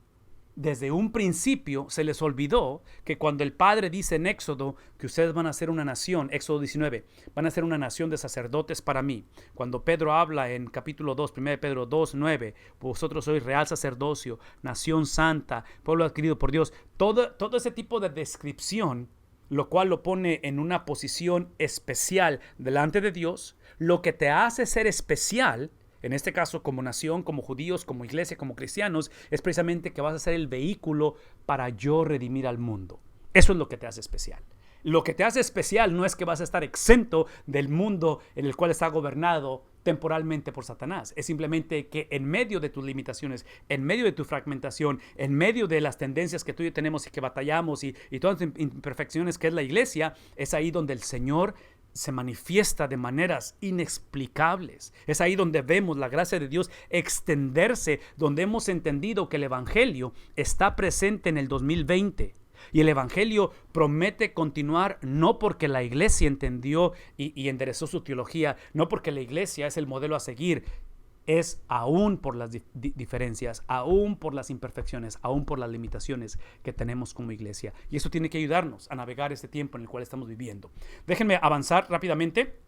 desde un principio se les olvidó que cuando el Padre dice en Éxodo que ustedes van a ser una nación, Éxodo 19, van a ser una nación de sacerdotes para mí. Cuando Pedro habla en capítulo 2, 1 Pedro 2, 9, vosotros sois real sacerdocio, nación santa, pueblo adquirido por Dios. Todo ese tipo de descripción, lo cual lo pone en una posición especial delante de Dios, lo que te hace ser especial, en este caso como nación, como judíos, como iglesia, como cristianos, es precisamente que vas a ser el vehículo para yo redimir al mundo. Eso es lo que te hace especial. Lo que te hace especial no es que vas a estar exento del mundo en el cual está gobernado temporalmente por Satanás. Es simplemente que en medio de tus limitaciones, en medio de tu fragmentación, en medio de las tendencias que tú y yo tenemos y que batallamos y todas las imperfecciones que es la iglesia, es ahí donde el Señor se manifiesta de maneras inexplicables. Es ahí donde vemos la gracia de Dios extenderse, donde hemos entendido que el evangelio está presente en el 2020. Y el evangelio promete continuar no porque la iglesia entendió y enderezó su teología, no porque la iglesia es el modelo a seguir, es aún por las diferencias, aún por las imperfecciones, aún por las limitaciones que tenemos como iglesia. Y eso tiene que ayudarnos a navegar este tiempo en el cual estamos viviendo. Déjenme avanzar rápidamente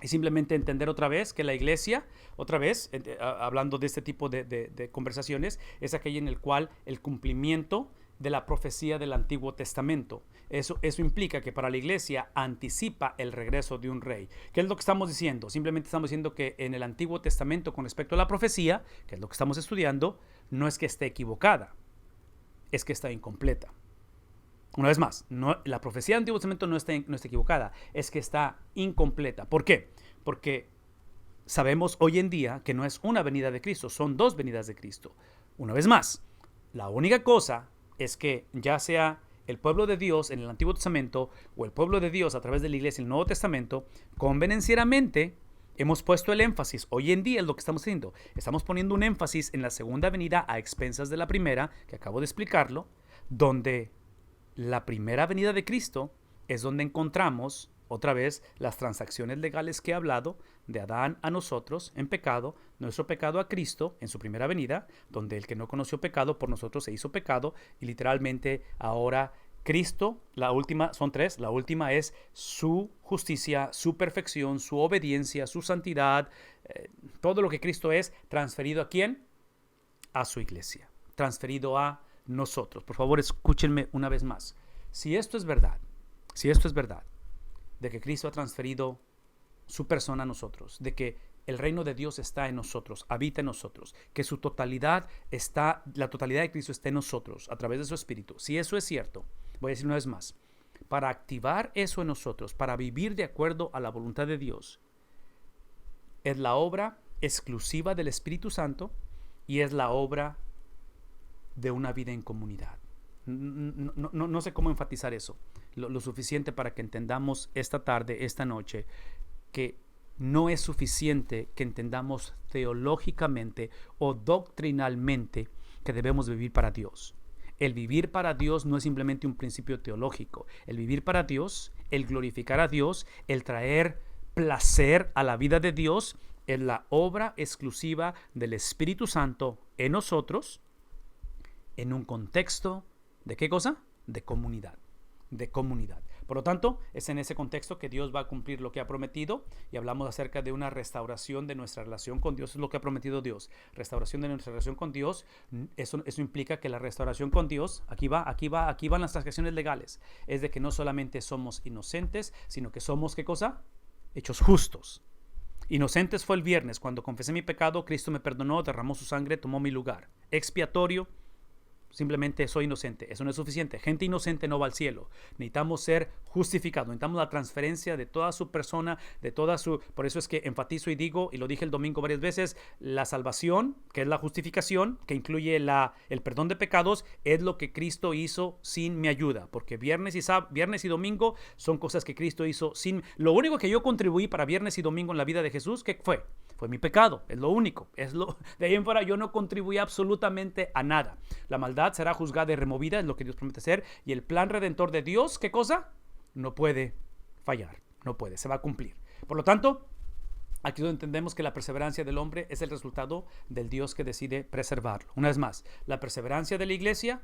y simplemente entender otra vez que la iglesia, otra vez, hablando de este tipo de conversaciones, es aquella en el cual el cumplimiento de la profecía del Antiguo Testamento. Eso implica que para la iglesia anticipa el regreso de un rey. ¿Qué es lo que estamos diciendo? Simplemente estamos diciendo que en el Antiguo Testamento con respecto a la profecía, que es lo que estamos estudiando, no es que esté equivocada, es que está incompleta. Una vez más, la profecía del Antiguo Testamento no está equivocada, es que está incompleta. ¿Por qué? Porque sabemos hoy en día que no es una venida de Cristo, son dos venidas de Cristo. Una vez más, la única cosa es que ya sea el pueblo de Dios en el Antiguo Testamento o el pueblo de Dios a través de la iglesia en el Nuevo Testamento, convenencieramente hemos puesto el énfasis, hoy en día es lo que estamos haciendo, estamos poniendo un énfasis en la segunda venida a expensas de la primera, que acabo de explicarlo, donde la primera venida de Cristo es donde encontramos otra vez las transacciones legales que he hablado, de Adán a nosotros en pecado, nuestro pecado a Cristo en su primera venida, donde el que no conoció pecado por nosotros se hizo pecado, y literalmente ahora Cristo, la última, son tres, la última es su justicia, su perfección, su obediencia, su santidad, todo lo que Cristo es transferido ¿a quién? a su iglesia, transferido a nosotros. Por favor, escúchenme una vez más. Si esto es verdad, de que Cristo ha transferido su persona a nosotros, de que el reino de Dios está en nosotros, habita en nosotros, que la totalidad de Cristo está en nosotros a través de su Espíritu. Si eso es cierto, voy a decir una vez más, para activar eso en nosotros, para vivir de acuerdo a la voluntad de Dios, es la obra exclusiva del Espíritu Santo y es la obra de una vida en comunidad. No sé cómo enfatizar eso lo suficiente para que entendamos esta tarde, esta noche, que no es suficiente que entendamos teológicamente o doctrinalmente que debemos vivir para Dios. El vivir para Dios no es simplemente un principio teológico. El vivir para Dios, el glorificar a Dios, el traer placer a la vida de Dios, es la obra exclusiva del Espíritu Santo en nosotros, en un contexto ¿de qué cosa? De comunidad. Por lo tanto, es en ese contexto que Dios va a cumplir lo que ha prometido, y hablamos acerca de una restauración de nuestra relación con Dios. Es lo que ha prometido Dios, restauración de nuestra relación con Dios. Eso implica que la restauración con Dios, aquí van las transgresiones legales, es de que no solamente somos inocentes, sino que somos, ¿qué cosa? Hechos justos. Inocentes fue el viernes, cuando confesé mi pecado, Cristo me perdonó, derramó su sangre, tomó mi lugar. Expiatorio, simplemente soy inocente. Eso no es suficiente. Gente inocente no va al cielo. Necesitamos ser justificados. Necesitamos la transferencia de toda su persona, Por eso es que enfatizo y digo, y lo dije el domingo varias veces, la salvación, que es la justificación, que incluye el perdón de pecados, es lo que Cristo hizo sin mi ayuda. Porque viernes y domingo son cosas que Cristo hizo sin... Lo único que yo contribuí para viernes y domingo en la vida de Jesús, ¿qué fue? Fue mi pecado, es lo único. De ahí en fuera yo no contribuí absolutamente a nada. La maldad será juzgada y removida, es lo que Dios promete hacer. Y el plan redentor de Dios, ¿qué cosa? No puede fallar, se va a cumplir. Por lo tanto, aquí es donde entendemos que la perseverancia del hombre es el resultado del Dios que decide preservarlo. Una vez más, la perseverancia de la iglesia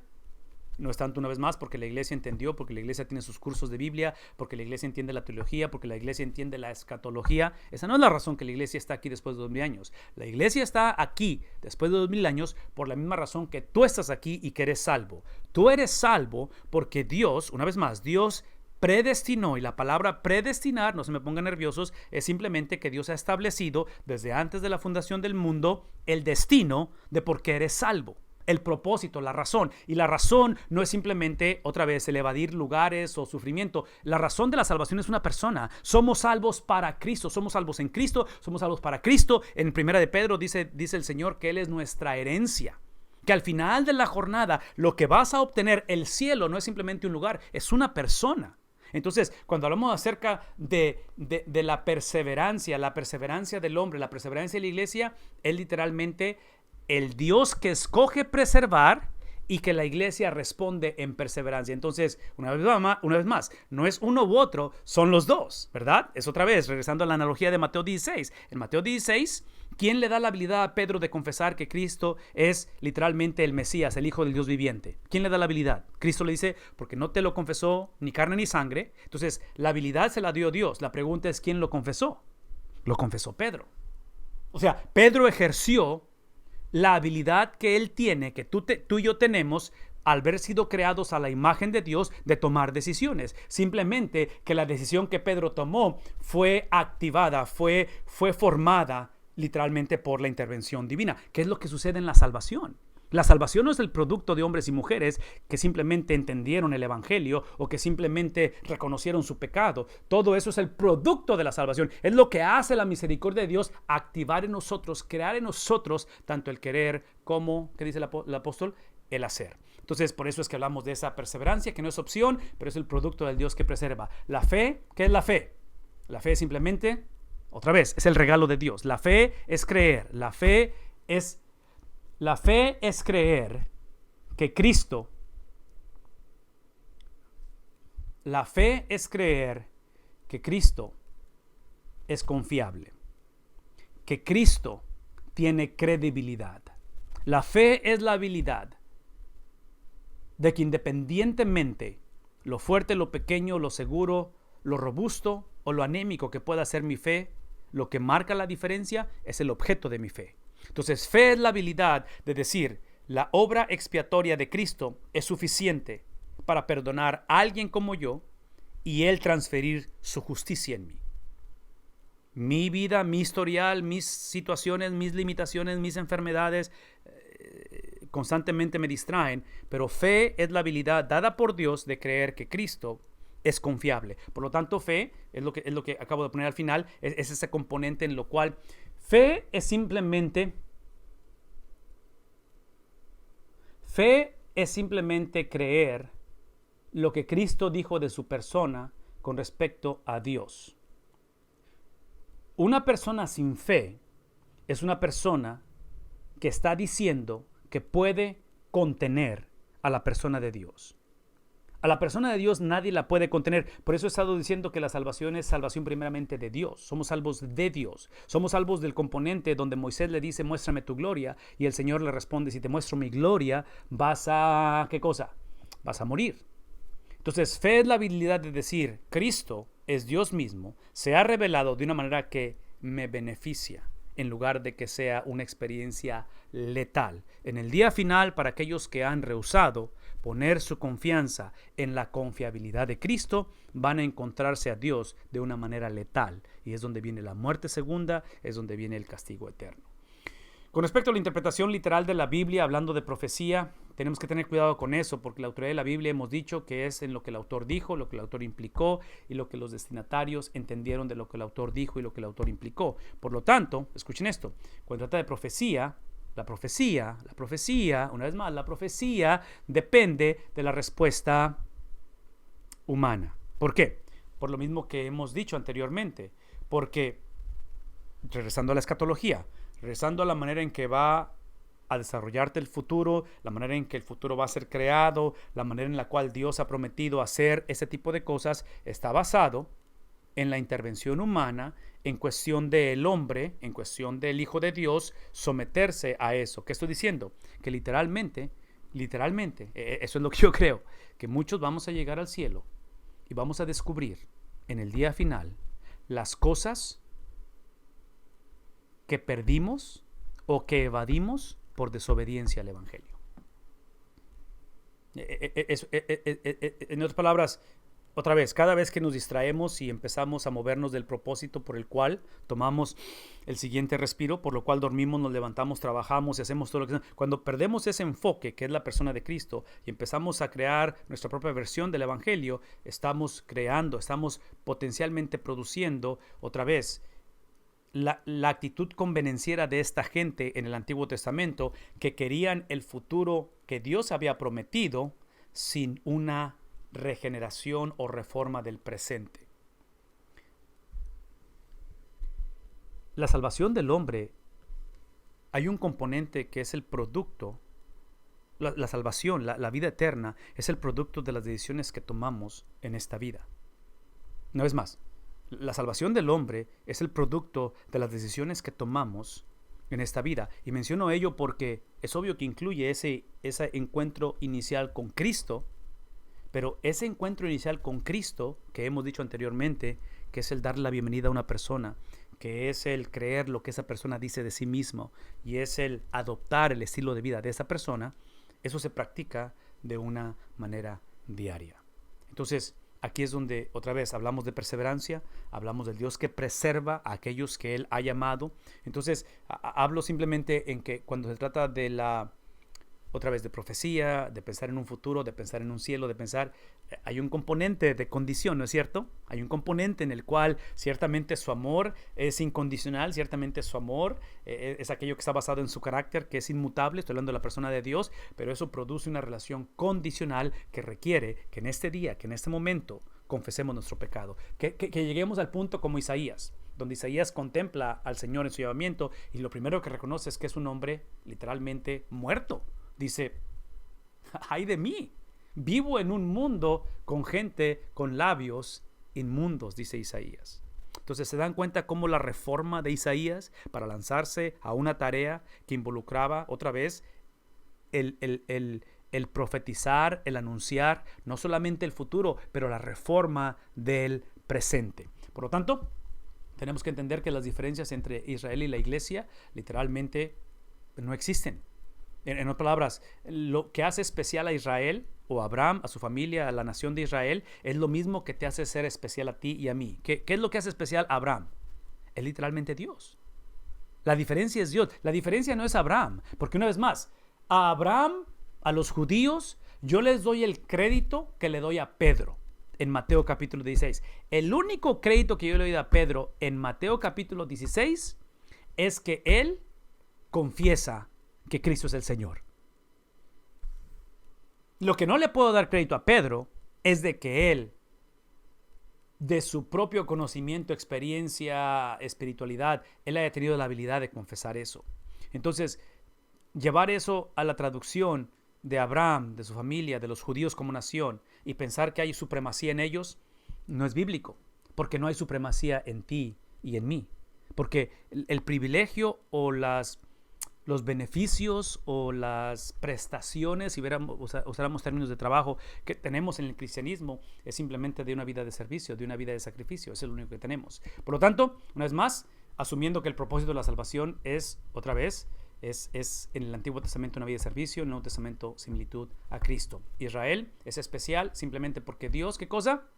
no es tanto, una vez más, porque la iglesia entendió, porque la iglesia tiene sus cursos de Biblia, porque la iglesia entiende la teología, porque la iglesia entiende la escatología. Esa no es la razón que la iglesia está aquí después de 2000 años. La iglesia está aquí después de 2000 años por la misma razón que tú estás aquí y que eres salvo. Tú eres salvo porque Dios, una vez más, Dios predestinó, y la palabra predestinar, no se me pongan nerviosos, es simplemente que Dios ha establecido desde antes de la fundación del mundo el destino de por qué eres salvo. El propósito, la razón. Y la razón no es simplemente, otra vez, el evadir lugares o sufrimiento. La razón de la salvación es una persona. Somos salvos para Cristo. Somos salvos en Cristo. Somos salvos para Cristo. En Primera de Pedro dice el Señor que Él es nuestra herencia. Que al final de la jornada, lo que vas a obtener, el cielo, no es simplemente un lugar, es una persona. Entonces, cuando hablamos acerca de la perseverancia del hombre, la perseverancia de la iglesia, es literalmente el Dios que escoge preservar y que la iglesia responde en perseverancia. Entonces, una vez más, no es uno u otro, son los dos, ¿verdad? Es otra vez, regresando a la analogía de Mateo 16. En Mateo 16, ¿quién le da la habilidad a Pedro de confesar que Cristo es literalmente el Mesías, el Hijo del Dios viviente? ¿Quién le da la habilidad? Cristo le dice, porque no te lo confesó ni carne ni sangre. Entonces, la habilidad se la dio Dios. La pregunta es, ¿quién lo confesó? Lo confesó Pedro. O sea, Pedro ejerció la habilidad que él tiene, que tú y yo tenemos, al haber sido creados a la imagen de Dios, de tomar decisiones. Simplemente que la decisión que Pedro tomó fue activada, fue formada literalmente por la intervención divina. ¿Qué es lo que sucede en la salvación? La salvación no es el producto de hombres y mujeres que simplemente entendieron el evangelio o que simplemente reconocieron su pecado. Todo eso es el producto de la salvación. Es lo que hace la misericordia de Dios, activar en nosotros, crear en nosotros tanto el querer como, ¿qué dice el apóstol? El hacer. Entonces, por eso es que hablamos de esa perseverancia, que no es opción, pero es el producto del Dios que preserva. La fe, ¿qué es la fe? La fe es simplemente, otra vez, es el regalo de Dios. La fe es creer. La fe es creer que Cristo, es confiable, que Cristo tiene credibilidad. La fe es la habilidad de que independientemente lo fuerte, lo pequeño, lo seguro, lo robusto o lo anémico que pueda ser mi fe, lo que marca la diferencia es el objeto de mi fe. Entonces, fe es la habilidad de decir, la obra expiatoria de Cristo es suficiente para perdonar a alguien como yo y Él transferir su justicia en mí. Mi vida, mi historial, mis situaciones, mis limitaciones, mis enfermedades constantemente me distraen, pero fe es la habilidad dada por Dios de creer que Cristo es confiable. Por lo tanto, fe es lo que acabo de poner al final, es ese componente en lo cual fe es simplemente creer lo que Cristo dijo de su persona con respecto a Dios. Una persona sin fe es una persona que está diciendo que puede contener a la persona de Dios. A la persona de Dios nadie la puede contener. Por eso he estado diciendo que la salvación es salvación primeramente de Dios. Somos salvos de Dios. Somos salvos del componente donde Moisés le dice, muéstrame tu gloria. Y el Señor le responde, si te muestro mi gloria, vas a... ¿qué cosa? Vas a morir. Entonces, fe es la habilidad de decir, Cristo es Dios mismo, se ha revelado de una manera que me beneficia, en lugar de que sea una experiencia letal. En el día final, para aquellos que han rehusado poner su confianza en la confiabilidad de Cristo, van a encontrarse a Dios de una manera letal. Y es donde viene la muerte segunda, es donde viene el castigo eterno. Con respecto a la interpretación literal de la Biblia, hablando de profecía, tenemos que tener cuidado con eso, porque la autoridad de la Biblia hemos dicho que es en lo que el autor dijo, lo que el autor implicó y lo que los destinatarios entendieron de lo que el autor dijo y lo que el autor implicó. Por lo tanto, escuchen esto, cuando trata de profecía, la profecía, una vez más, la profecía depende de la respuesta humana. ¿Por qué? Por lo mismo que hemos dicho anteriormente, porque, regresando a la escatología, regresando a la manera en que va a desarrollarte el futuro, la manera en que el futuro va a ser creado, la manera en la cual Dios ha prometido hacer ese tipo de cosas, está basado en la intervención humana, en cuestión del hombre, en cuestión del Hijo de Dios, someterse a eso. ¿Qué estoy diciendo? Que literalmente, eso es lo que yo creo, que muchos vamos a llegar al cielo y vamos a descubrir en el día final las cosas que perdimos o que evadimos por desobediencia al Evangelio. En otras palabras, otra vez, cada vez que nos distraemos y empezamos a movernos del propósito por el cual tomamos el siguiente respiro, por lo cual dormimos, nos levantamos, trabajamos y hacemos todo lo que... Cuando perdemos ese enfoque, que es la persona de Cristo, y empezamos a crear nuestra propia versión del Evangelio, estamos potencialmente produciendo, otra vez, la actitud convenenciera de esta gente en el Antiguo Testamento, que querían el futuro que Dios había prometido sin una regeneración o reforma del presente. La salvación del hombre, hay un componente que es el producto, la salvación, la vida eterna, es el producto de las decisiones que tomamos en esta vida. No es más, la salvación del hombre es el producto de las decisiones que tomamos en esta vida. Y menciono ello porque es obvio que incluye ese encuentro inicial con Cristo, pero ese encuentro inicial con Cristo, que hemos dicho anteriormente, que es el darle la bienvenida a una persona, que es el creer lo que esa persona dice de sí mismo, y es el adoptar el estilo de vida de esa persona, eso se practica de una manera diaria. Entonces, aquí es donde otra vez hablamos de perseverancia, hablamos del Dios que preserva a aquellos que Él ha llamado. Entonces, hablo simplemente en que cuando se trata de otra vez de profecía, de pensar en un futuro, de pensar en un cielo, de pensar, hay un componente de condición, ¿no es cierto? Hay un componente en el cual ciertamente su amor es incondicional, ciertamente su amor es aquello que está basado en su carácter, que es inmutable, estoy hablando de la persona de Dios, pero eso produce una relación condicional que requiere que en este día, que en este momento, confesemos nuestro pecado, que lleguemos al punto como Isaías, donde Isaías contempla al Señor en su llamamiento y lo primero que reconoce es que es un hombre literalmente muerto. Dice, ay de mí, vivo en un mundo con gente con labios inmundos, dice Isaías. Entonces se dan cuenta cómo la reforma de Isaías para lanzarse a una tarea que involucraba otra vez el profetizar, el anunciar no solamente el futuro, pero la reforma del presente. Por lo tanto, tenemos que entender que las diferencias entre Israel y la iglesia literalmente no existen. En otras palabras, lo que hace especial a Israel o a Abraham, a su familia, a la nación de Israel, es lo mismo que te hace ser especial a ti y a mí. ¿Qué es lo que hace especial a Abraham? Es literalmente Dios. La diferencia es Dios. La diferencia no es Abraham, porque una vez más, a Abraham, a los judíos, yo les doy el crédito que le doy a Pedro en Mateo capítulo 16. El único crédito que yo le doy a Pedro en Mateo capítulo 16 es que él confiesa que Cristo es el Señor. Lo que no le puedo dar crédito a Pedro es de que él, de su propio conocimiento, experiencia, espiritualidad, él haya tenido la habilidad de confesar eso. Entonces, llevar eso a la traducción de Abraham, de su familia, de los judíos como nación, y pensar que hay supremacía en ellos, no es bíblico, porque no hay supremacía en ti y en mí. Porque el privilegio o los beneficios o las prestaciones, si usáramos términos de trabajo, que tenemos en el cristianismo, es simplemente de una vida de servicio, de una vida de sacrificio. Es el único que tenemos. Por lo tanto, una vez más, asumiendo que el propósito de la salvación es, otra vez, es en el Antiguo Testamento una vida de servicio, en el Nuevo Testamento similitud a Cristo. Israel es especial simplemente porque Dios, ¿qué cosa?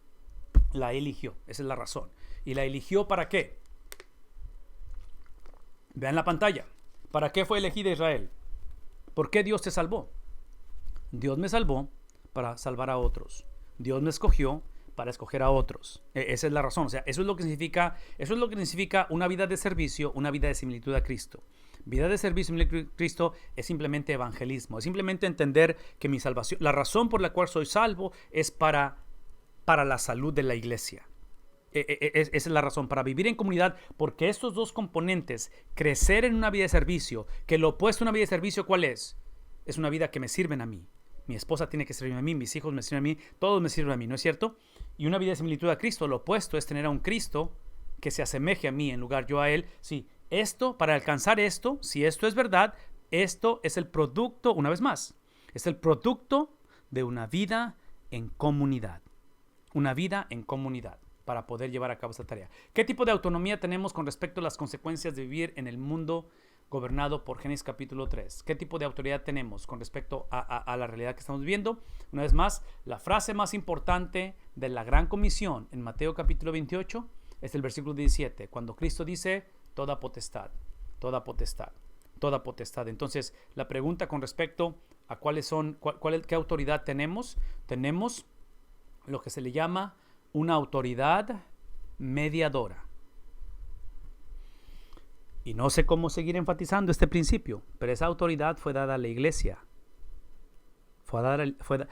La eligió. Esa es la razón. ¿Y la eligió para qué? Vean la pantalla. ¿Para qué fue elegida Israel? ¿Por qué Dios te salvó? Dios me salvó para salvar a otros. Dios me escogió para escoger a otros. Esa es la razón. O sea, eso es lo que significa una vida de servicio, una vida de similitud a Cristo. Vida de servicio y similitud a Cristo es simplemente evangelismo. Es simplemente entender que mi salvación, la razón por la cual soy salvo es para la salud de la iglesia. Esa es la razón, para vivir en comunidad, porque estos dos componentes, crecer en una vida de servicio, que lo opuesto a una vida de servicio, ¿cuál es? Es una vida que me sirven a mí. Mi esposa tiene que servirme a mí, mis hijos me sirven a mí, todos me sirven a mí, ¿no es cierto? Y una vida de similitud a Cristo, lo opuesto es tener a un Cristo que se asemeje a mí en lugar yo a Él. Sí, para alcanzar esto, si esto es verdad, esto es el producto, una vez más, es el producto de una vida en comunidad. Una vida en comunidad, para poder llevar a cabo esta tarea. ¿Qué tipo de autonomía tenemos con respecto a las consecuencias de vivir en el mundo gobernado por Génesis capítulo 3? ¿Qué tipo de autoridad tenemos con respecto a la realidad que estamos viviendo? Una vez más, la frase más importante de la gran comisión en Mateo capítulo 28 es el versículo 17, cuando Cristo dice, toda potestad, toda potestad, toda potestad. Entonces, la pregunta con respecto a qué autoridad tenemos lo que se le llama una autoridad mediadora. Y no sé cómo seguir enfatizando este principio, pero esa autoridad fue dada a la iglesia.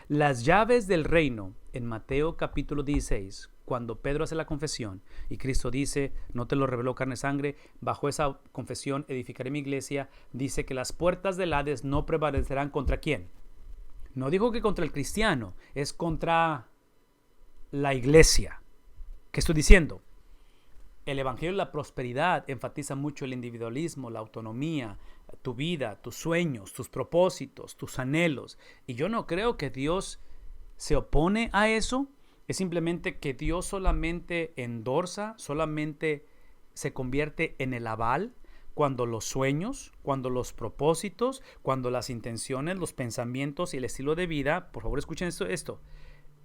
Las llaves del reino en Mateo capítulo 16, cuando Pedro hace la confesión y Cristo dice, no te lo reveló carne y sangre, bajo esa confesión edificaré mi iglesia, dice que las puertas del Hades no prevalecerán ¿contra quién? No dijo que contra el cristiano, es contra la iglesia. ¿Qué estoy diciendo? El evangelio de la prosperidad enfatiza mucho el individualismo, la autonomía, tu vida, tus sueños, tus propósitos, tus anhelos. Y yo no creo que Dios se opone a eso. Es simplemente que Dios solamente endorsa, solamente se convierte en el aval cuando los sueños, cuando los propósitos, cuando las intenciones, los pensamientos y el estilo de vida, por favor escuchen esto,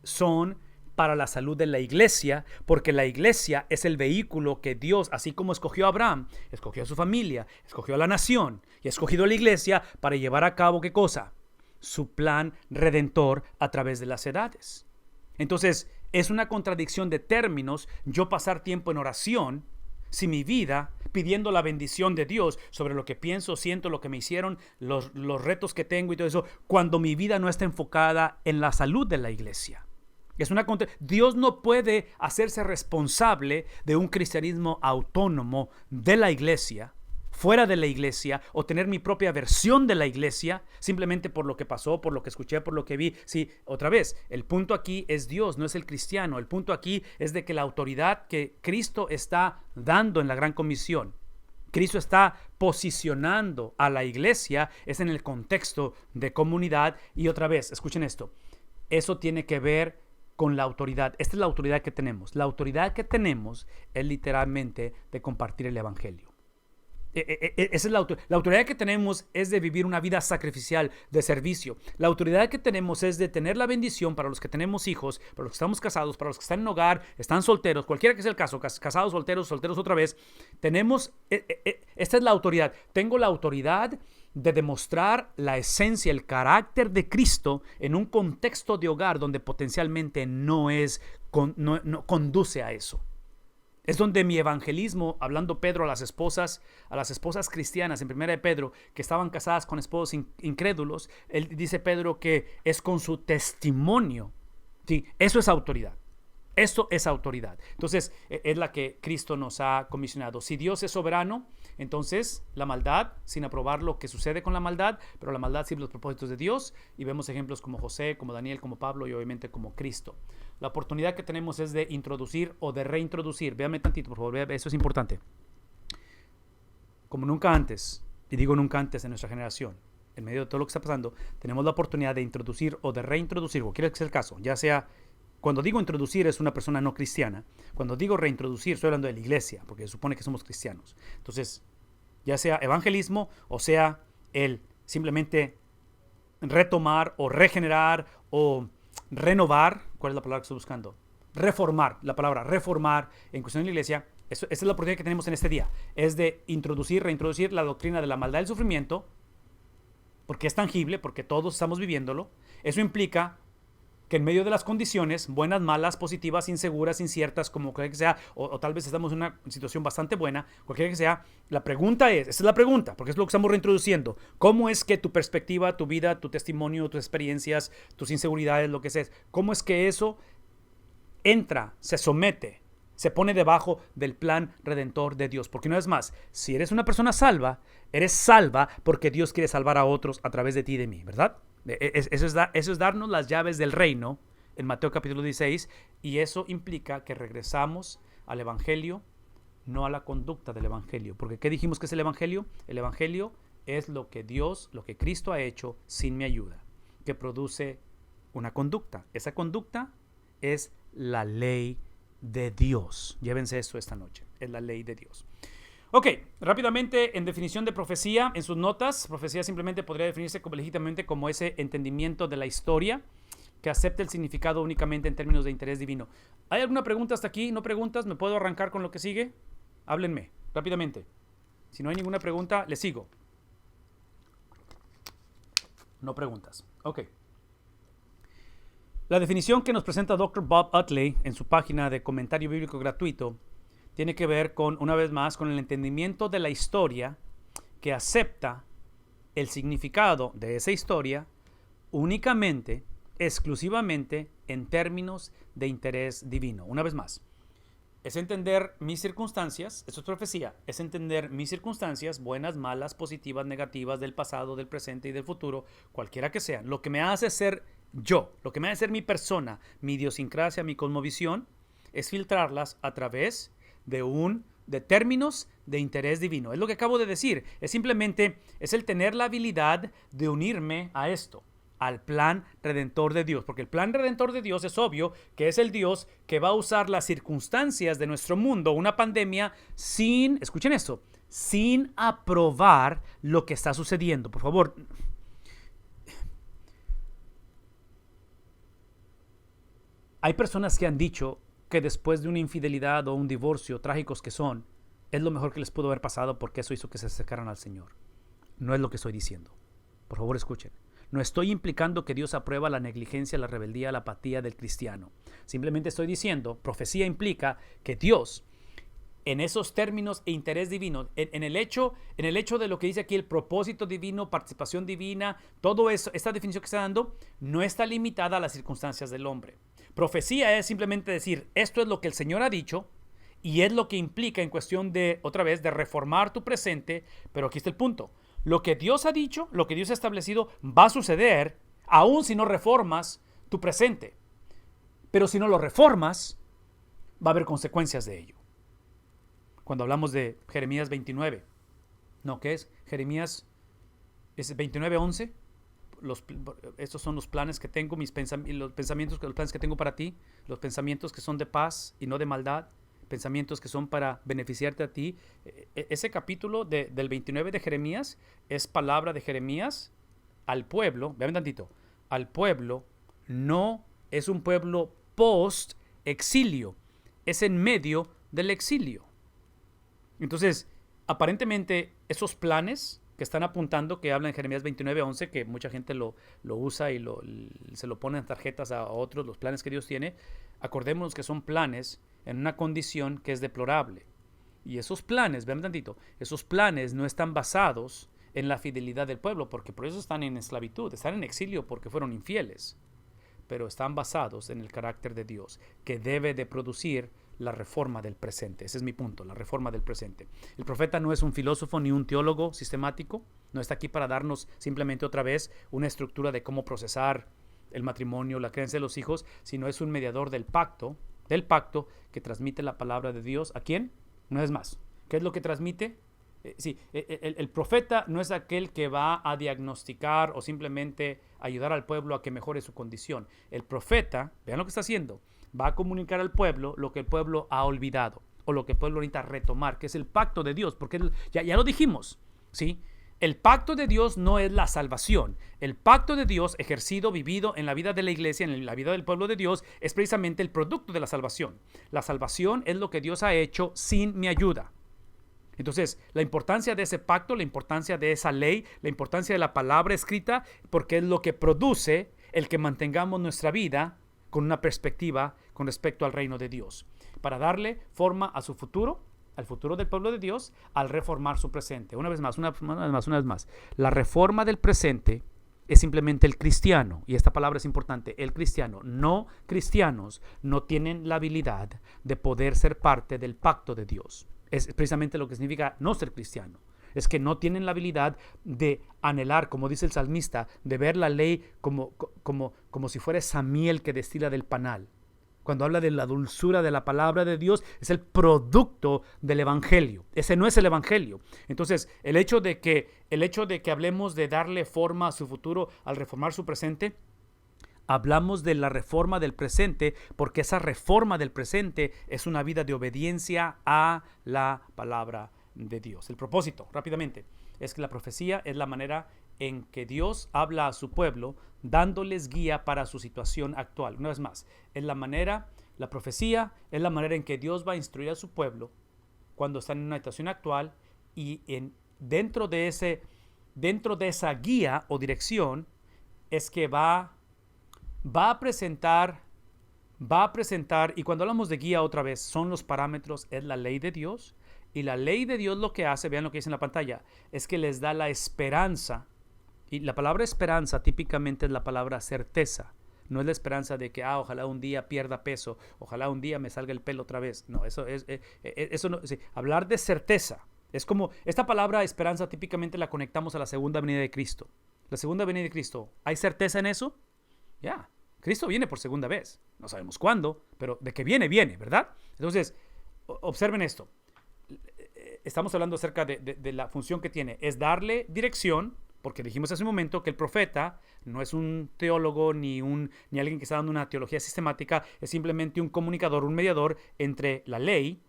son para la salud de la iglesia, porque la iglesia es el vehículo que Dios, así como escogió a Abraham, escogió a su familia, escogió a la nación y ha escogido a la iglesia para llevar a cabo ¿qué cosa? Su plan redentor a través de las edades. Entonces, es una contradicción de términos yo pasar tiempo en oración si mi vida pidiendo la bendición de Dios sobre lo que pienso, siento, lo que me hicieron, los retos que tengo y todo eso, cuando mi vida no está enfocada en la salud de la iglesia. Dios no puede hacerse responsable de un cristianismo autónomo de la iglesia, fuera de la iglesia, o tener mi propia versión de la iglesia, simplemente por lo que pasó, por lo que escuché, por lo que vi. Sí, otra vez, el punto aquí es Dios, no es el cristiano. El punto aquí es de que la autoridad que Cristo está dando en la gran comisión, Cristo está posicionando a la iglesia, es en el contexto de comunidad. Y otra vez, escuchen esto, eso tiene que ver con la autoridad. Esta es la autoridad que tenemos. La autoridad que tenemos es literalmente de compartir el evangelio. Esa es la autoridad que tenemos es de vivir una vida sacrificial, de servicio. La autoridad que tenemos es de tener la bendición para los que tenemos hijos, para los que estamos casados, para los que están en hogar, están solteros, cualquiera que sea el caso, casados, solteros otra vez. Tenemos, esta es la autoridad. Tengo la autoridad de demostrar la esencia, el carácter de Cristo en un contexto de hogar donde potencialmente no conduce a eso. Es donde mi evangelismo, hablando Pedro a las esposas cristianas en 1 de Pedro, que estaban casadas con esposos incrédulos, él dice Pedro que es con su testimonio. ¿Sí? Eso es autoridad. Esto es autoridad. Entonces, es la que Cristo nos ha comisionado. Si Dios es soberano, entonces la maldad, sin aprobar lo que sucede con la maldad, pero la maldad sirve los propósitos de Dios, y vemos ejemplos como José, como Daniel, como Pablo y obviamente como Cristo. La oportunidad que tenemos es de introducir o de reintroducir. Véame tantito, por favor, eso es importante. Como nunca antes, y digo nunca antes en nuestra generación, en medio de todo lo que está pasando, tenemos la oportunidad de introducir o de reintroducir, cualquiera que sea el caso, ya sea, cuando digo introducir es una persona no cristiana, cuando digo reintroducir estoy hablando de la iglesia, porque se supone que somos cristianos. Entonces, ya sea evangelismo o sea el simplemente retomar o regenerar o renovar, ¿cuál es la palabra que estoy buscando? Reformar, la palabra reformar en cuestión de la iglesia. Esa es la oportunidad que tenemos en este día, es de reintroducir la doctrina de la maldad y el sufrimiento, porque es tangible, porque todos estamos viviéndolo. Eso implica que en medio de las condiciones, buenas, malas, positivas, inseguras, inciertas, como cualquiera que sea, o tal vez estamos en una situación bastante buena, cualquiera que sea, la pregunta es, esa es la pregunta, porque es lo que estamos reintroduciendo. ¿Cómo es que tu perspectiva, tu vida, tu testimonio, tus experiencias, tus inseguridades, lo que sea, cómo es que eso entra, se somete, se pone debajo del plan redentor de Dios? Porque una vez más, si eres una persona salva, eres salva porque Dios quiere salvar a otros a través de ti y de mí, ¿verdad? Eso es darnos las llaves del reino en Mateo capítulo 16, y eso implica que regresamos al evangelio, no a la conducta del evangelio. Porque ¿qué dijimos que es el evangelio? El evangelio es lo que Dios, lo que Cristo ha hecho sin mi ayuda, que produce una conducta. Esa conducta es la ley de Dios. Llévense eso esta noche, es la ley de Dios. Ok, rápidamente en definición de profecía, en sus notas, profecía simplemente podría definirse legítimamente como ese entendimiento de la historia que acepta el significado únicamente en términos de interés divino. ¿Hay alguna pregunta hasta aquí? ¿No preguntas? ¿Me puedo arrancar con lo que sigue? Háblenme, rápidamente. Si no hay ninguna pregunta, le sigo. No preguntas. Ok. La definición que nos presenta Dr. Bob Utley en su página de comentario bíblico gratuito tiene que ver con, una vez más, con el entendimiento de la historia que acepta el significado de esa historia únicamente, exclusivamente en términos de interés divino. Una vez más, es entender mis circunstancias, eso es profecía, es entender mis circunstancias, buenas, malas, positivas, negativas, del pasado, del presente y del futuro, cualquiera que sean. Lo que me hace ser yo, lo que me hace ser mi persona, mi idiosincrasia, mi cosmovisión, es filtrarlas a través de términos de interés divino. Es lo que acabo de decir. Es simplemente, es el tener la habilidad de unirme a esto, al plan redentor de Dios. Porque el plan redentor de Dios es obvio que es el Dios que va a usar las circunstancias de nuestro mundo, una pandemia, escuchen esto, sin aprobar lo que está sucediendo. Por favor. Hay personas que han dicho que después de una infidelidad o un divorcio, trágicos que son, es lo mejor que les pudo haber pasado porque eso hizo que se acercaran al Señor. No es lo que estoy diciendo. Por favor, escuchen. No estoy implicando que Dios aprueba la negligencia, la rebeldía, la apatía del cristiano. Simplemente estoy diciendo, profecía implica que Dios, en esos términos e interés divino, en el hecho de lo que dice aquí, el propósito divino, participación divina, todo eso, esta definición que está dando, no está limitada a las circunstancias del hombre. Profecía es simplemente decir, esto es lo que el Señor ha dicho, y es lo que implica en cuestión de, otra vez, de reformar tu presente. Pero aquí está el punto. Lo que Dios ha dicho, lo que Dios ha establecido, va a suceder, aun si no reformas tu presente. Pero si no lo reformas, va a haber consecuencias de ello. Cuando hablamos de Jeremías 29, ¿no? ¿Qué es? Jeremías es 29:11. Estos son los planes que tengo, los planes que tengo para ti, los pensamientos que son de paz y no de maldad, pensamientos que son para beneficiarte a ti. Ese capítulo del 29 de Jeremías es palabra de Jeremías al pueblo, vean tantito, al pueblo, no es un pueblo post-exilio, es en medio del exilio. Entonces, aparentemente, esos planes que están apuntando, que hablan en Jeremías 29:11, que mucha gente lo usa y se lo pone en tarjetas a otros, los planes que Dios tiene, acordémonos que son planes en una condición que es deplorable. Y esos planes, vean tantito, esos planes no están basados en la fidelidad del pueblo, porque por eso están en esclavitud, están en exilio porque fueron infieles, pero están basados en el carácter de Dios, que debe de producir la reforma del presente. Ese es mi punto, la reforma del presente. El profeta no es un filósofo ni un teólogo sistemático, no está aquí para darnos simplemente otra vez una estructura de cómo procesar el matrimonio, la creencia de los hijos, sino es un mediador del pacto que transmite la palabra de Dios. ¿A quién? Una vez más, ¿qué es lo que transmite? El profeta no es aquel que va a diagnosticar o simplemente ayudar al pueblo a que mejore su condición. El profeta, vean lo que está haciendo, va a comunicar al pueblo lo que el pueblo ha olvidado o lo que el pueblo necesita retomar, que es el pacto de Dios, porque ya lo dijimos, ¿sí? El pacto de Dios no es la salvación. El pacto de Dios ejercido, vivido en la vida de la iglesia, en la vida del pueblo de Dios, es precisamente el producto de la salvación. La salvación es lo que Dios ha hecho sin mi ayuda. Entonces, la importancia de ese pacto, la importancia de esa ley, la importancia de la palabra escrita, porque es lo que produce el que mantengamos nuestra vida con una perspectiva con respecto al reino de Dios, para darle forma a su futuro, al futuro del pueblo de Dios, al reformar su presente. Una vez más. La reforma del presente es simplemente el cristiano, y esta palabra es importante, el cristiano. No cristianos no tienen la habilidad de poder ser parte del pacto de Dios. Es precisamente lo que significa no ser cristiano. Es que no tienen la habilidad de anhelar, como dice el salmista, de ver la ley como si fuera esa miel que destila del panal. Cuando habla de la dulzura de la palabra de Dios, es el producto del evangelio. Ese no es el evangelio. Entonces, el hecho de que hablemos de darle forma a su futuro al reformar su presente, hablamos de la reforma del presente, porque esa reforma del presente es una vida de obediencia a la palabra de Dios. El propósito, rápidamente, es que la profecía es la manera en que Dios habla a su pueblo, dándoles guía para su situación actual. Una vez más, la profecía es la manera en que Dios va a instruir a su pueblo cuando están en una situación actual, y dentro de esa guía o dirección es que va a presentar, y cuando hablamos de guía otra vez, son los parámetros, es la ley de Dios, y la ley de Dios lo que hace, vean lo que dice en la pantalla, es que les da la esperanza, y la palabra esperanza típicamente es la palabra certeza, no es la esperanza de que, ojalá un día pierda peso, ojalá un día me salga el pelo otra vez, no, eso no, sí, hablar de certeza, es como, esta palabra esperanza típicamente la conectamos a la segunda venida de Cristo. La segunda venida de Cristo, ¿hay certeza en eso? Ya, Cristo viene por segunda vez. No sabemos cuándo, pero de que viene, ¿verdad? Entonces, observen esto. Estamos hablando acerca de la función que tiene. Es darle dirección, porque dijimos hace un momento que el profeta no es un teólogo ni alguien que está dando una teología sistemática, es simplemente un comunicador, un mediador entre la ley,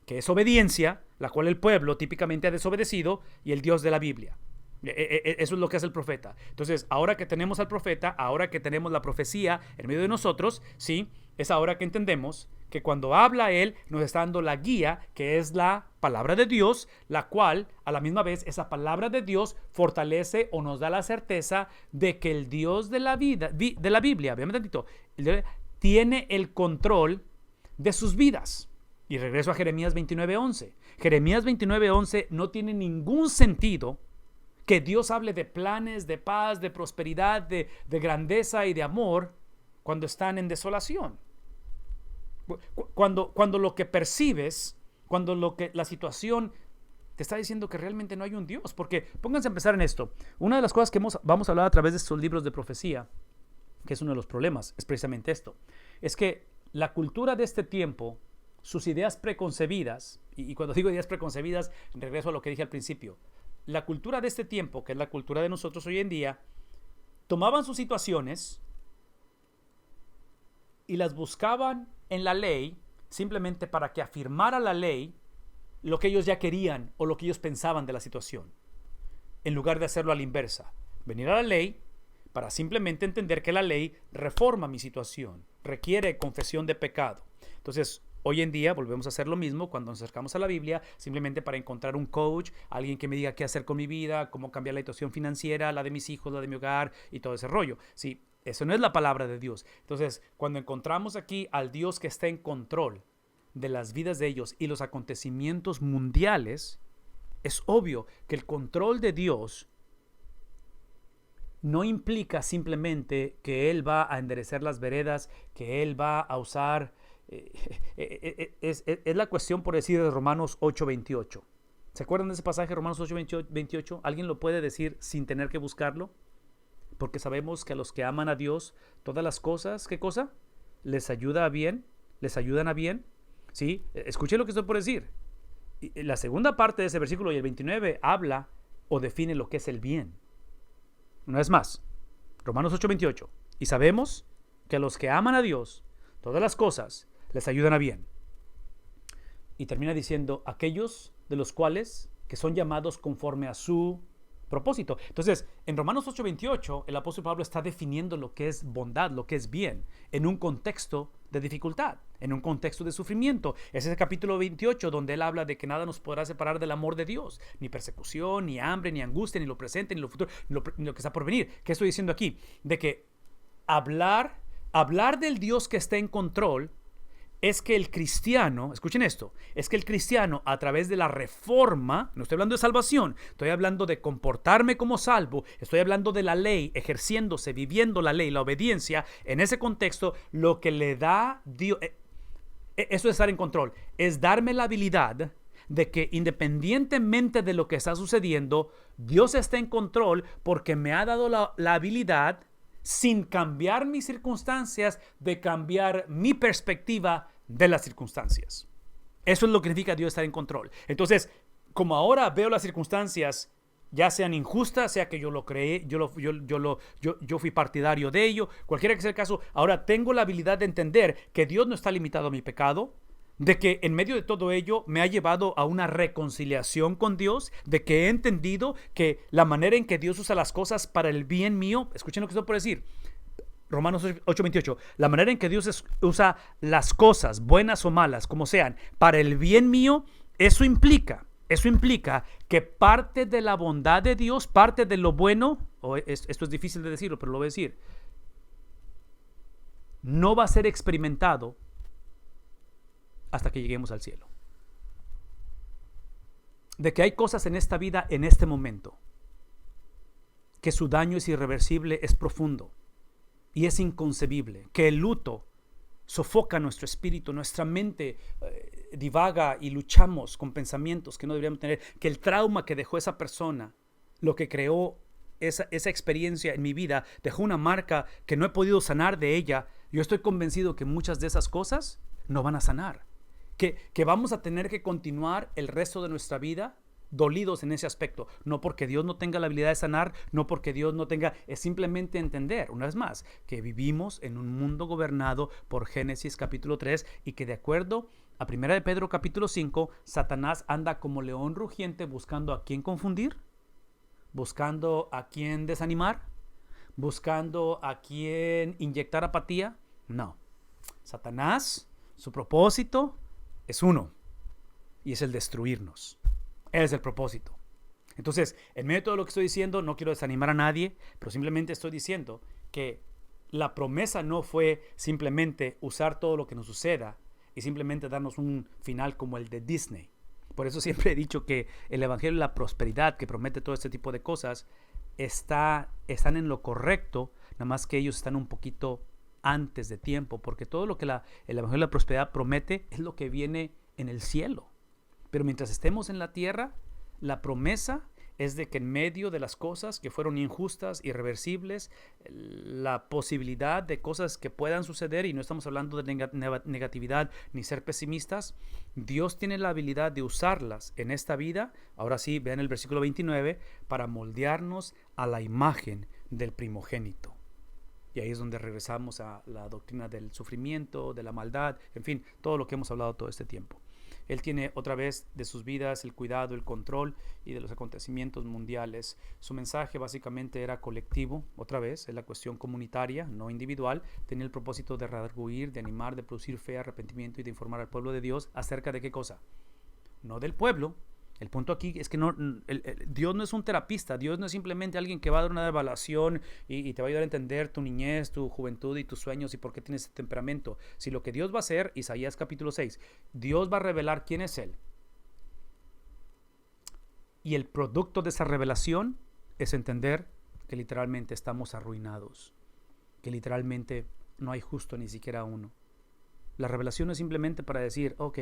que es obediencia, la cual el pueblo típicamente ha desobedecido, y el Dios de la Biblia. Eso es lo que hace el profeta. Entonces, ahora que tenemos al profeta, ahora que tenemos la profecía en medio de nosotros, ¿sí? Es ahora que entendemos que cuando habla él, nos está dando la guía, que es la palabra de Dios, la cual, a la misma vez, esa palabra de Dios fortalece o nos da la certeza de que el Dios de la Biblia, vean un tantito, tiene el control de sus vidas. Y regreso a Jeremías 29:11. Jeremías 29:11 no tiene ningún sentido que Dios hable de planes, de paz, de prosperidad, de grandeza y de amor cuando están en desolación. Cuando lo que percibes, la situación te está diciendo que realmente no hay un Dios. Porque pónganse a pensar en esto. Una de las cosas que vamos a hablar a través de estos libros de profecía, que es uno de los problemas, es precisamente esto. Es que la cultura de este tiempo, sus ideas preconcebidas, y cuando digo ideas preconcebidas, regreso a lo que dije al principio. La cultura de este tiempo, que es la cultura de nosotros hoy en día, tomaban sus situaciones y las buscaban en la ley simplemente para que afirmara la ley lo que ellos ya querían o lo que ellos pensaban de la situación, en lugar de hacerlo a la inversa. Venir a la ley para simplemente entender que la ley reforma mi situación, requiere confesión de pecado. Entonces, hoy en día volvemos a hacer lo mismo cuando nos acercamos a la Biblia, simplemente para encontrar un coach, alguien que me diga qué hacer con mi vida, cómo cambiar la situación financiera, la de mis hijos, la de mi hogar y todo ese rollo. Sí, eso no es la palabra de Dios. Entonces, cuando encontramos aquí al Dios que está en control de las vidas de ellos y los acontecimientos mundiales, es obvio que el control de Dios no implica simplemente que Él va a enderezar las veredas, que Él va a usar... es la cuestión, por decir, de Romanos 8:28. ¿Se acuerdan de ese pasaje, Romanos 8:28? ¿Alguien lo puede decir sin tener que buscarlo? Porque sabemos que a los que aman a Dios, todas las cosas, ¿qué cosa? Les ayuda a bien, les ayudan a bien. ¿Sí? Escuché lo que estoy por decir. Y la segunda parte de ese versículo y el 29 habla o define lo que es el bien. Una vez más, Romanos 8:28. Y sabemos que a los que aman a Dios, todas las cosas les ayudan a bien. Y termina diciendo, aquellos de los cuales que son llamados conforme a su propósito. Entonces, en Romanos 8:28, el apóstol Pablo está definiendo lo que es bondad, lo que es bien, en un contexto de dificultad, en un contexto de sufrimiento. Es ese capítulo 28 donde él habla de que nada nos podrá separar del amor de Dios, ni persecución, ni hambre, ni angustia, ni lo presente, ni lo futuro, ni lo que está por venir. ¿Qué estoy diciendo aquí? De que hablar del Dios que está en control es que el cristiano, escuchen esto, es que el cristiano a través de la reforma, no estoy hablando de salvación, estoy hablando de comportarme como salvo, estoy hablando de la ley, ejerciéndose, viviendo la ley, la obediencia, en ese contexto, lo que le da Dios, eso es estar en control, es darme la habilidad de que independientemente de lo que está sucediendo, Dios está en control porque me ha dado la habilidad, sin cambiar mis circunstancias, de cambiar mi perspectiva de las circunstancias. Eso es lo que significa Dios estar en control. Entonces, como ahora veo las circunstancias, ya sean injustas, sea que yo lo creé, yo fui partidario de ello, cualquiera que sea el caso, ahora tengo la habilidad de entender que Dios no está limitado a mi pecado, de que en medio de todo ello me ha llevado a una reconciliación con Dios, de que he entendido que la manera en que Dios usa las cosas para el bien mío, escuchen lo que estoy por decir, Romanos 8:28, la manera en que Dios usa las cosas, buenas o malas, como sean, para el bien mío, eso implica que parte de la bondad de Dios, parte de lo bueno, esto es difícil de decirlo, pero lo voy a decir, no va a ser experimentado hasta que lleguemos al cielo. De que hay cosas en esta vida, en este momento, que su daño es irreversible, es profundo y es inconcebible, que el luto sofoca nuestro espíritu, nuestra mente divaga y luchamos con pensamientos que no deberíamos tener, que el trauma que dejó esa persona, lo que creó esa experiencia en mi vida, dejó una marca que no he podido sanar de ella. Yo estoy convencido que muchas de esas cosas no van a sanar. Que vamos a tener que continuar el resto de nuestra vida dolidos en ese aspecto. No porque Dios no tenga la habilidad de sanar, no porque Dios no tenga, es simplemente entender, una vez más, que vivimos en un mundo gobernado por Génesis capítulo 3 y que de acuerdo a 1 de Pedro capítulo 5, Satanás anda como león rugiente buscando a quién confundir, buscando a quién desanimar, buscando a quién inyectar apatía. No. Satanás, su propósito es uno, y es el destruirnos. Es el propósito. Entonces, en medio de todo lo que estoy diciendo, no quiero desanimar a nadie, pero simplemente estoy diciendo que la promesa no fue simplemente usar todo lo que nos suceda y simplemente darnos un final como el de Disney. Por eso siempre he dicho que el evangelio de la prosperidad, que promete todo este tipo de cosas, están en lo correcto, nada más que ellos están un poquito antes de tiempo, porque todo lo que el evangelio de la prosperidad promete es lo que viene en el cielo. Pero mientras estemos en la tierra, la promesa es de que en medio de las cosas que fueron injustas, irreversibles, la posibilidad de cosas que puedan suceder, y no estamos hablando de negatividad ni ser pesimistas, Dios tiene la habilidad de usarlas en esta vida. Ahora sí, vean el versículo 29, para moldearnos a la imagen del primogénito. Y ahí es donde regresamos a la doctrina del sufrimiento, de la maldad, en fin, todo lo que hemos hablado todo este tiempo. Él tiene otra vez de sus vidas el cuidado, el control y de los acontecimientos mundiales. Su mensaje básicamente era colectivo, otra vez, es la cuestión comunitaria, no individual. Tenía el propósito de redarguir, de animar, de producir fe, arrepentimiento y de informar al pueblo de Dios acerca de qué cosa. No del pueblo. El punto aquí es que Dios no es un terapista, Dios no es simplemente alguien que va a dar una evaluación y te va a ayudar a entender tu niñez, tu juventud y tus sueños y por qué tienes ese temperamento. Si lo que Dios va a hacer, Isaías capítulo 6, Dios va a revelar quién es Él. Y el producto de esa revelación es entender que literalmente estamos arruinados, que literalmente no hay justo ni siquiera uno. La revelación es simplemente para decir, ok,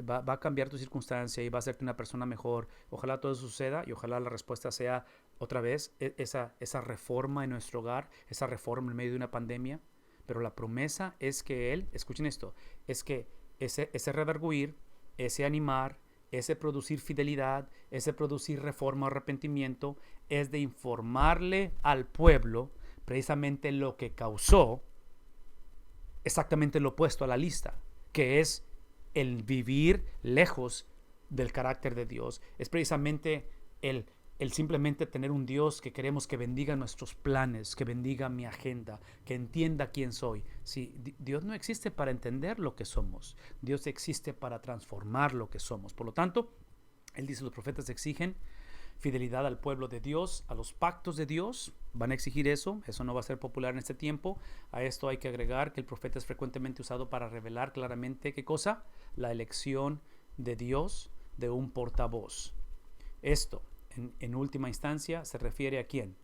va a cambiar tu circunstancia y va a hacerte una persona mejor. Ojalá todo eso suceda y ojalá la respuesta sea otra vez esa reforma en nuestro hogar, esa reforma en medio de una pandemia. Pero la promesa es que Él, escuchen esto, es que ese redarguir, ese animar, ese producir fidelidad, ese producir reforma o arrepentimiento, es de informarle al pueblo precisamente lo que causó exactamente lo opuesto a la lista, que es el vivir lejos del carácter de Dios. Es precisamente el simplemente tener un Dios que queremos que bendiga nuestros planes, que bendiga mi agenda, que entienda quién soy. Sí, Dios no existe para entender lo que somos. Dios existe para transformar lo que somos. Por lo tanto, Él dice, los profetas exigen fidelidad al pueblo de Dios, a los pactos de Dios, van a exigir eso no va a ser popular en este tiempo. A esto hay que agregar que el profeta es frecuentemente usado para revelar claramente, ¿qué cosa? La elección de Dios de un portavoz. Esto, en última instancia, se refiere a quién.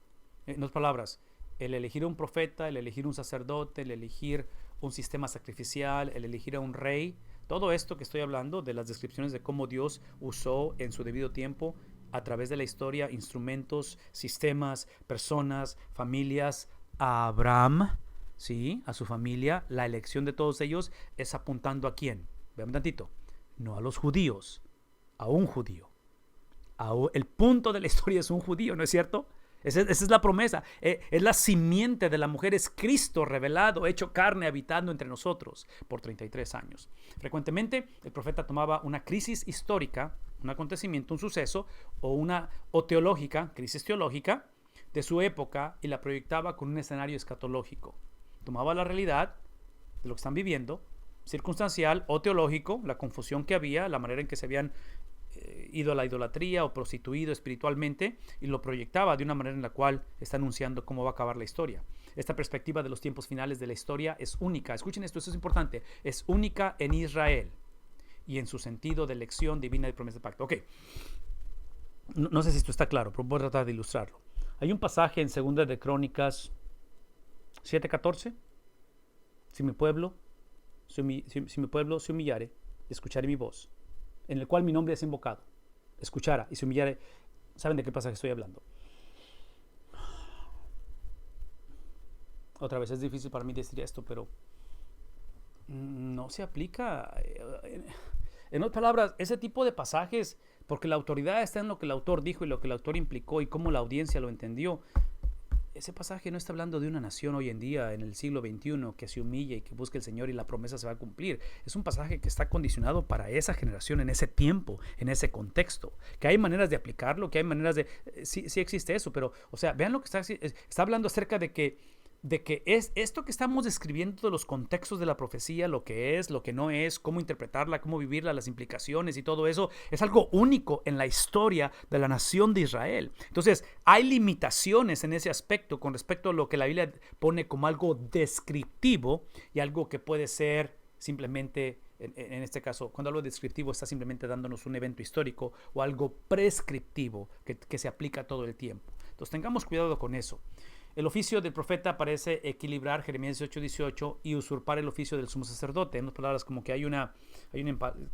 En otras palabras, el elegir a un profeta, el elegir un sacerdote, el elegir un sistema sacrificial, el elegir a un rey, todo esto que estoy hablando de las descripciones de cómo Dios usó en su debido tiempo a través de la historia instrumentos, sistemas, personas, familias, a Abraham, ¿sí? A su familia, la elección de todos ellos es apuntando a quién. Vean tantito, no a los judíos, a un judío. El punto de la historia es un judío, ¿no es cierto? Esa es la promesa. Es la simiente de la mujer, es Cristo revelado, hecho carne, habitando entre nosotros por 33 años. Frecuentemente el profeta tomaba una crisis histórica, un acontecimiento, un suceso, o teológica, crisis teológica de su época y la proyectaba con un escenario escatológico. Tomaba la realidad de lo que están viviendo, circunstancial o teológico, la confusión que había, la manera en que se habían ido a la idolatría o prostituido espiritualmente, y lo proyectaba de una manera en la cual está anunciando cómo va a acabar la historia. Esta perspectiva de los tiempos finales de la historia es única. Escuchen esto es importante. Es única en Israel y en su sentido de elección divina y promesa de pacto. Ok, no sé si esto está claro, pero voy a tratar de ilustrarlo. Hay un pasaje en 2 de Crónicas 7:14. Si mi pueblo se humillare y escuchare mi voz, en el cual mi nombre es invocado, escuchara y se humillare. ¿Saben de qué pasaje estoy hablando? Otra vez es difícil para mí decir esto, pero no se aplica. En otras palabras, ese tipo de pasajes, porque la autoridad está en lo que el autor dijo y lo que el autor implicó y cómo la audiencia lo entendió. Ese pasaje no está hablando de una nación hoy en día, en el siglo XXI, que se humille y que busque el Señor y la promesa se va a cumplir. Es un pasaje que está condicionado para esa generación, en ese tiempo, en ese contexto. Que hay maneras de aplicarlo, que hay maneras de... Sí existe eso, pero, o sea, vean lo que está hablando acerca de que es esto que estamos describiendo de los contextos de la profecía, lo que es, lo que no es, cómo interpretarla, cómo vivirla, las implicaciones y todo eso, es algo único en la historia de la nación de Israel. Entonces, hay limitaciones en ese aspecto con respecto a lo que la Biblia pone como algo descriptivo y algo que puede ser simplemente, en este caso, cuando hablo de descriptivo, está simplemente dándonos un evento histórico, o algo prescriptivo que se aplica todo el tiempo. Entonces, tengamos cuidado con eso. El oficio del profeta parece equilibrar Jeremías 18:18 y usurpar el oficio del sumo sacerdote. En otras palabras, como que hay una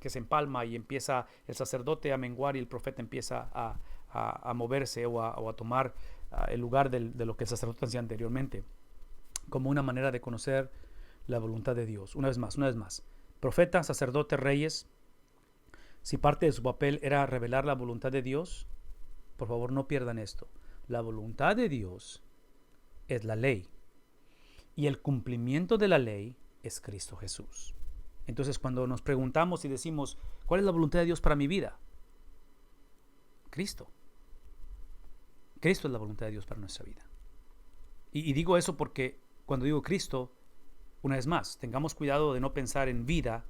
que se empalma y empieza el sacerdote a menguar y el profeta empieza a moverse o a tomar el lugar de lo que el sacerdote hacía anteriormente, como una manera de conocer la voluntad de Dios. Una vez más. Profeta, sacerdote, reyes, si parte de su papel era revelar la voluntad de Dios, por favor no pierdan esto. La voluntad de Dios es la ley. y el cumplimiento de la ley es Cristo Jesús. Entonces, cuando nos preguntamos y decimos, ¿cuál es la voluntad de Dios para mi vida? Cristo. Cristo es la voluntad de Dios para nuestra vida. Y digo eso porque cuando digo Cristo, una vez más, tengamos cuidado de no pensar en vida,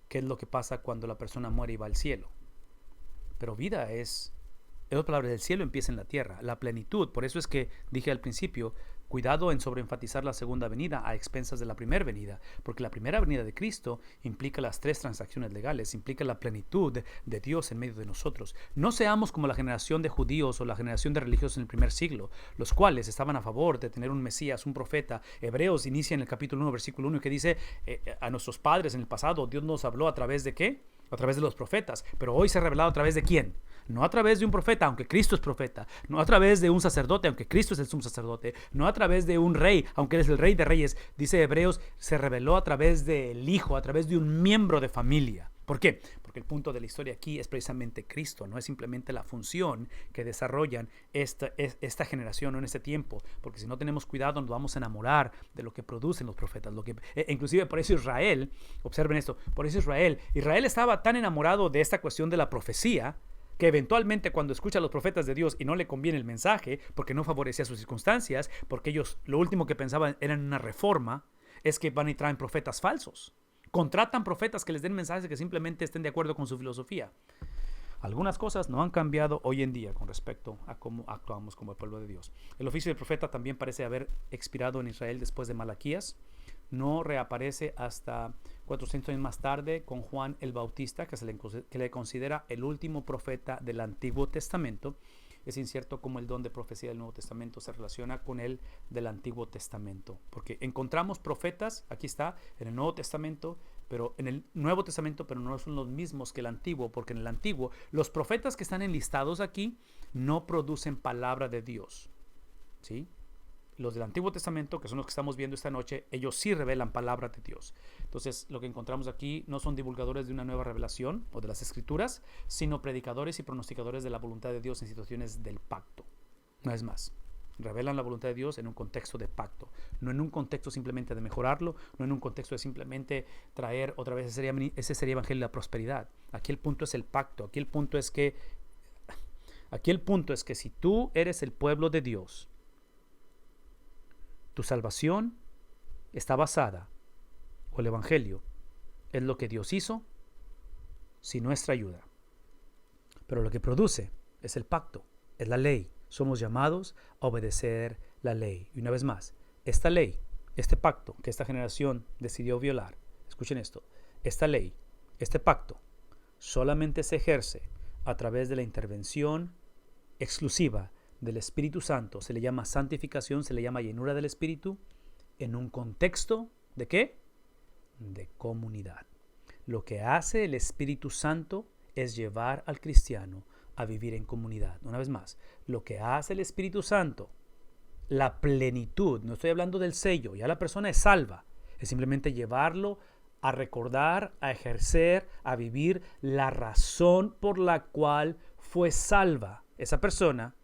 que es lo que pasa cuando la persona muere y va al cielo. Pero vida es la palabra del cielo empieza en la tierra, la plenitud. Por eso es que dije al principio, cuidado en sobreenfatizar la segunda venida a expensas de la primera venida, porque la primera venida de Cristo implica las tres transacciones legales, implica la plenitud de Dios en medio de nosotros. No seamos como la generación de judíos o la generación de religiosos en el primer siglo, los cuales estaban a favor de tener un Mesías, un profeta. Hebreos inicia en el capítulo 1, versículo 1, que dice, a nuestros padres en el pasado Dios nos habló a través de ¿qué? A través de los profetas, pero hoy se ha revelado a través de ¿quién? No a través de un profeta, aunque Cristo es profeta. No a través de un sacerdote, aunque Cristo es el sumo sacerdote. No a través de un rey, aunque Él es el rey de reyes. Dice Hebreos, se reveló a través del Hijo, a través de un miembro de familia. ¿Por qué? Porque el punto de la historia aquí es precisamente Cristo, no es simplemente la función que desarrollan esta generación o en este tiempo, porque si no tenemos cuidado nos vamos a enamorar de lo que producen los profetas. Inclusive por eso Israel, observen esto, por eso Israel estaba tan enamorado de esta cuestión de la profecía, que eventualmente cuando escucha a los profetas de Dios y no le conviene el mensaje, porque no favorecía sus circunstancias, porque ellos lo último que pensaban era en una reforma, es que van y traen profetas falsos. Contratan profetas que les den mensajes que simplemente estén de acuerdo con su filosofía. Algunas cosas no han cambiado hoy en día con respecto a cómo actuamos como el pueblo de Dios. El oficio del profeta también parece haber expirado en Israel después de Malaquías. No reaparece hasta 400 años más tarde con Juan el Bautista, que le considera el último profeta del Antiguo Testamento. Es incierto cómo el don de profecía del Nuevo Testamento se relaciona con el del Antiguo Testamento, porque encontramos profetas, aquí está, en el Nuevo Testamento, pero en el Nuevo Testamento, pero no son los mismos que el Antiguo, porque en el Antiguo los profetas que están enlistados aquí no producen palabra de Dios, ¿sí? Los del Antiguo Testamento, que son los que estamos viendo esta noche, ellos sí revelan palabra de Dios. Entonces, lo que encontramos aquí no son divulgadores de una nueva revelación o de las Escrituras, sino predicadores y pronosticadores de la voluntad de Dios en situaciones del pacto. Una vez más, revelan la voluntad de Dios en un contexto de pacto, no en un contexto simplemente de mejorarlo, no en un contexto de simplemente traer otra vez ese sería evangelio de la prosperidad. Aquí el punto es el pacto, aquí el punto es que si tú eres el pueblo de Dios, tu salvación está basada, o el evangelio es lo que Dios hizo sin nuestra ayuda. Pero lo que produce es el pacto, es la ley. Somos llamados a obedecer la ley. Y una vez más, esta ley, este pacto que esta generación decidió violar, escuchen esto, esta ley, este pacto, solamente se ejerce a través de la intervención exclusiva del Espíritu Santo. Se le llama santificación, se le llama llenura del Espíritu, en un contexto ¿de qué? De comunidad. Lo que hace el Espíritu Santo es llevar al cristiano a vivir en comunidad. Una vez más, lo que hace el Espíritu Santo, la plenitud, no estoy hablando del sello, ya la persona es salva, es simplemente llevarlo a recordar, a ejercer, a vivir la razón por la cual fue salva esa persona,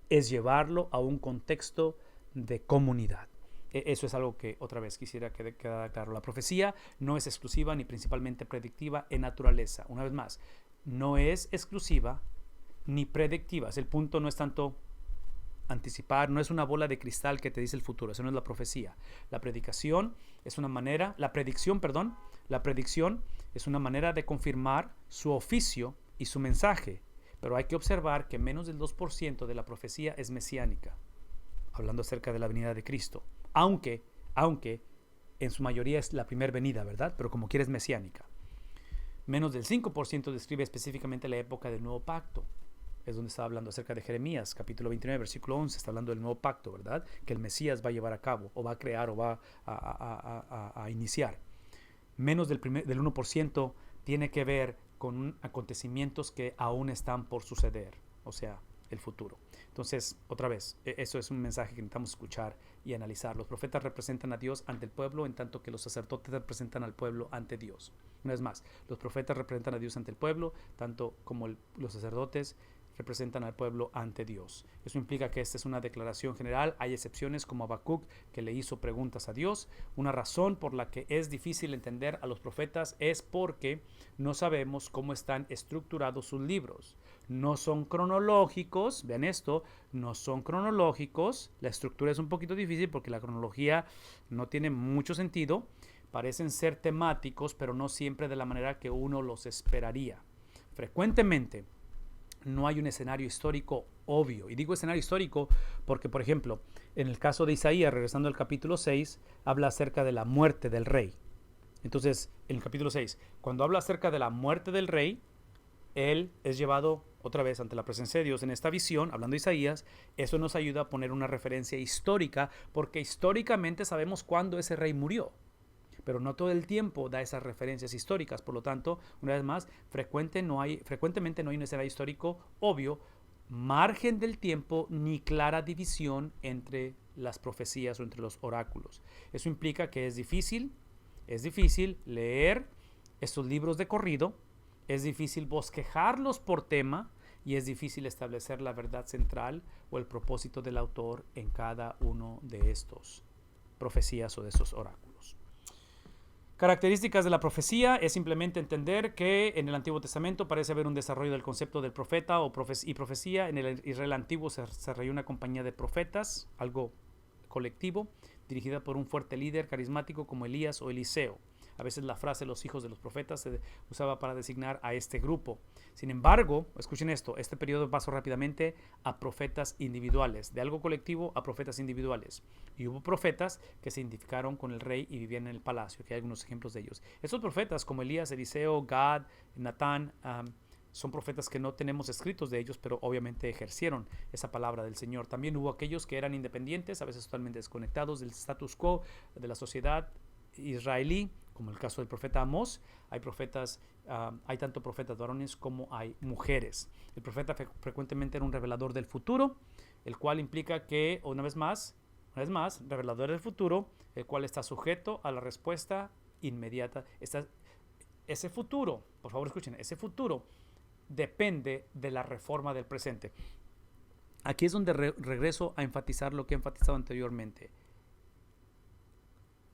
es llevarlo a un contexto de comunidad. Eso es algo que otra vez quisiera que quedara claro. La profecía no es exclusiva ni principalmente predictiva en naturaleza. Una vez más, no es exclusiva ni predictiva. El punto no es tanto anticipar, no es una bola de cristal que te dice el futuro. Eso no es la profecía. La predicción es una manera, la predicción es una manera de confirmar su oficio y su mensaje. Pero hay que observar que menos del 2% de la profecía es mesiánica, hablando acerca de la venida de Cristo. Aunque en su mayoría es la primera venida, ¿verdad? Pero como quiera es mesiánica. Menos del 5% describe específicamente la época del nuevo pacto. Es donde está hablando acerca de Jeremías, capítulo 29, versículo 11. Está hablando del nuevo pacto, ¿verdad? Que el Mesías va a llevar a cabo, o va a crear, o va a iniciar. Menos del 1% tiene que ver con acontecimientos que aún están por suceder, o sea, el futuro. Entonces, otra vez, eso es un mensaje que necesitamos escuchar y analizar. Los profetas representan a Dios ante el pueblo, en tanto que los sacerdotes representan al pueblo ante Dios. Una vez más, los profetas representan a Dios ante el pueblo, tanto como los sacerdotes representan al pueblo ante Dios. Eso implica que esta es una declaración general. Hay excepciones como Habacuc, que le hizo preguntas a Dios. Una razón por la que es difícil entender a los profetas es porque no sabemos cómo están estructurados sus libros. No son cronológicos, vean esto, no son cronológicos. La estructura es un poquito difícil porque la cronología no tiene mucho sentido. Parecen ser temáticos, pero no siempre de la manera que uno los esperaría. Frecuentemente no hay un escenario histórico obvio. Y digo escenario histórico porque, por ejemplo, en el caso de Isaías, regresando al capítulo 6, habla acerca de la muerte del rey. Entonces, en el capítulo 6, cuando habla acerca de la muerte del rey, él es llevado otra vez ante la presencia de Dios en esta visión, hablando de Isaías. Eso nos ayuda a poner una referencia histórica, porque históricamente sabemos cuándo ese rey murió, pero no todo el tiempo da esas referencias históricas. Por lo tanto, una vez más, frecuentemente no hay un escenario histórico obvio, margen del tiempo ni clara división entre las profecías o entre los oráculos. Eso implica que es difícil leer estos libros de corrido, es difícil bosquejarlos por tema y es difícil establecer la verdad central o el propósito del autor en cada uno de estos profecías o de estos oráculos. Características de la profecía es simplemente entender que en el Antiguo Testamento parece haber un desarrollo del concepto del profeta y profecía. En el Israel antiguo se desarrolló una compañía de profetas, algo colectivo, dirigida por un fuerte líder carismático como Elías o Eliseo. A veces la frase los hijos de los profetas se usaba para designar a este grupo. Sin embargo, escuchen esto, este periodo pasó rápidamente a profetas individuales, de algo colectivo a profetas individuales. Y hubo profetas que se identificaron con el rey y vivían en el palacio, que hay algunos ejemplos de ellos. Estos profetas como Elías, Eliseo, Gad, Natán, son profetas que no tenemos escritos de ellos, pero obviamente ejercieron esa palabra del Señor. También hubo aquellos que eran independientes, a veces totalmente desconectados del status quo de la sociedad israelí, como el caso del profeta Amós. Hay tanto profetas varones como hay mujeres. El profeta frecuentemente era un revelador del futuro, el cual implica que, una vez más, revelador del futuro, el cual está sujeto a la respuesta inmediata. Ese futuro, por favor escuchen, ese futuro depende de la reforma del presente. Aquí es donde regreso a enfatizar lo que he enfatizado anteriormente.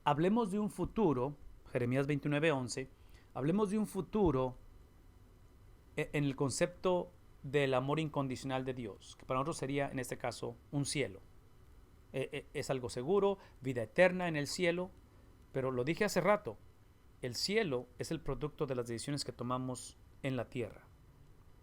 Hablemos de un futuro, Jeremías 29:11, hablemos de un futuro en el concepto del amor incondicional de Dios, que para nosotros sería en este caso un cielo. Es algo seguro, vida eterna en el cielo, pero lo dije hace rato, el cielo es el producto de las decisiones que tomamos en la tierra.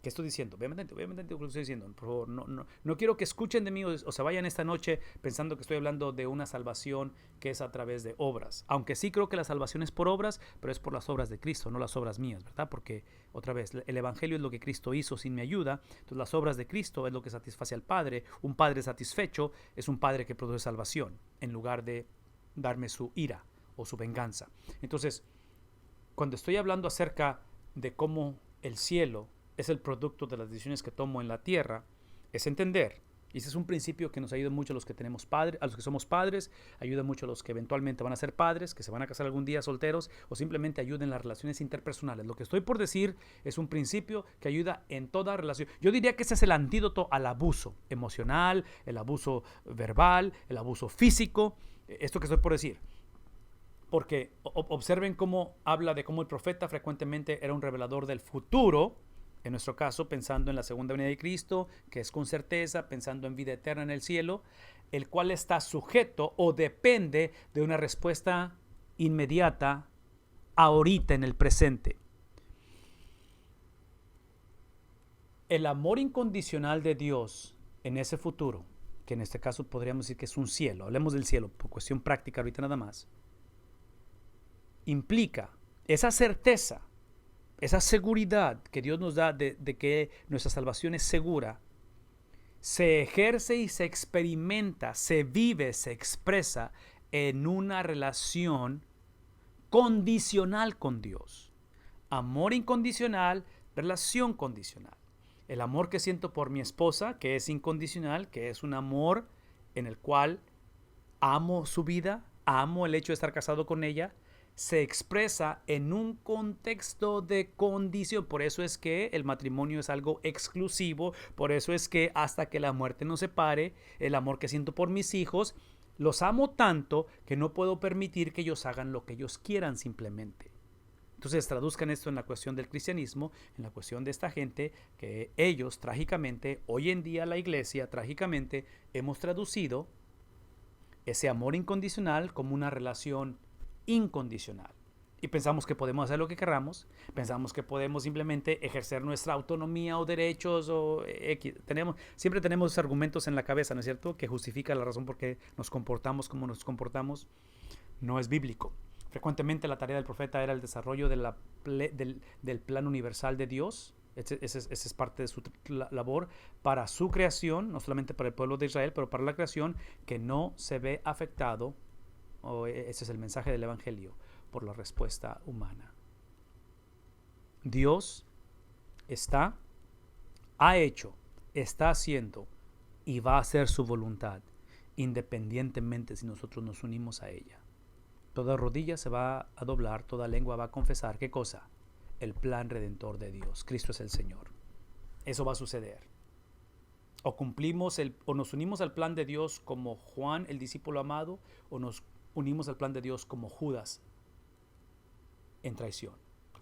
¿Qué estoy diciendo? Voy a meter lo que estoy diciendo. Por favor, no quiero que escuchen de mí o se vayan esta noche pensando que estoy hablando de una salvación que es a través de obras. Aunque sí creo que la salvación es por obras, pero es por las obras de Cristo, no las obras mías, ¿verdad? Porque, otra vez, el Evangelio es lo que Cristo hizo sin mi ayuda. Entonces, las obras de Cristo es lo que satisface al Padre. Un Padre satisfecho es un Padre que produce salvación, en lugar de darme su ira o su venganza. Entonces, cuando estoy hablando acerca de cómo el cielo es el producto de las decisiones que tomo en la tierra, es entender, y ese es un principio que nos ayuda mucho a los que tenemos padres, a los que somos padres, ayuda mucho a los que eventualmente van a ser padres, que se van a casar algún día solteros, o simplemente ayuda en las relaciones interpersonales. Lo que estoy por decir es un principio que ayuda en toda relación. Yo diría que ese es el antídoto al abuso emocional, el abuso verbal, el abuso físico, esto que estoy por decir. Porque observen cómo habla de cómo el profeta frecuentemente era un revelador del futuro, en nuestro caso pensando en la segunda venida de Cristo, que es con certeza, pensando en vida eterna en el cielo, el cual está sujeto o depende de una respuesta inmediata ahorita en el presente. El amor incondicional de Dios en ese futuro, que en este caso podríamos decir que es un cielo, hablemos del cielo por cuestión práctica ahorita nada más, implica esa certeza, esa seguridad que Dios nos da de que nuestra salvación es segura, se ejerce y se experimenta, se vive, se expresa en una relación condicional con Dios. Amor incondicional, relación condicional. El amor que siento por mi esposa, que es incondicional, que es un amor en el cual amo su vida, amo el hecho de estar casado con ella, se expresa en un contexto de condición. Por eso es que el matrimonio es algo exclusivo. Por eso es que hasta que la muerte nos separe, el amor que siento por mis hijos, los amo tanto que no puedo permitir que ellos hagan lo que ellos quieran simplemente. Entonces traduzcan esto en la cuestión del cristianismo, en la cuestión de esta gente, que ellos trágicamente, hoy en día la iglesia trágicamente, hemos traducido ese amor incondicional como una relación incondicional. Y pensamos que podemos hacer lo que queramos, pensamos que podemos simplemente ejercer nuestra autonomía o derechos o siempre tenemos argumentos en la cabeza, ¿no es cierto?, que justifica la razón por qué nos comportamos como nos comportamos. No es bíblico. Frecuentemente la tarea del profeta era el desarrollo del plan universal de Dios. Ese es parte de su labor para su creación, no solamente para el pueblo de Israel, pero para la creación, que no se ve afectado, ese es el mensaje del Evangelio, por la respuesta humana. Dios ha hecho, está haciendo y va a hacer su voluntad, independientemente si nosotros nos unimos a ella. Toda rodilla se va a doblar, toda lengua va a confesar, ¿qué cosa? El plan redentor de Dios. Cristo es el Señor. Eso va a suceder. O nos unimos al plan de Dios como Juan, el discípulo amado, o nos unimos al plan de Dios como Judas en traición.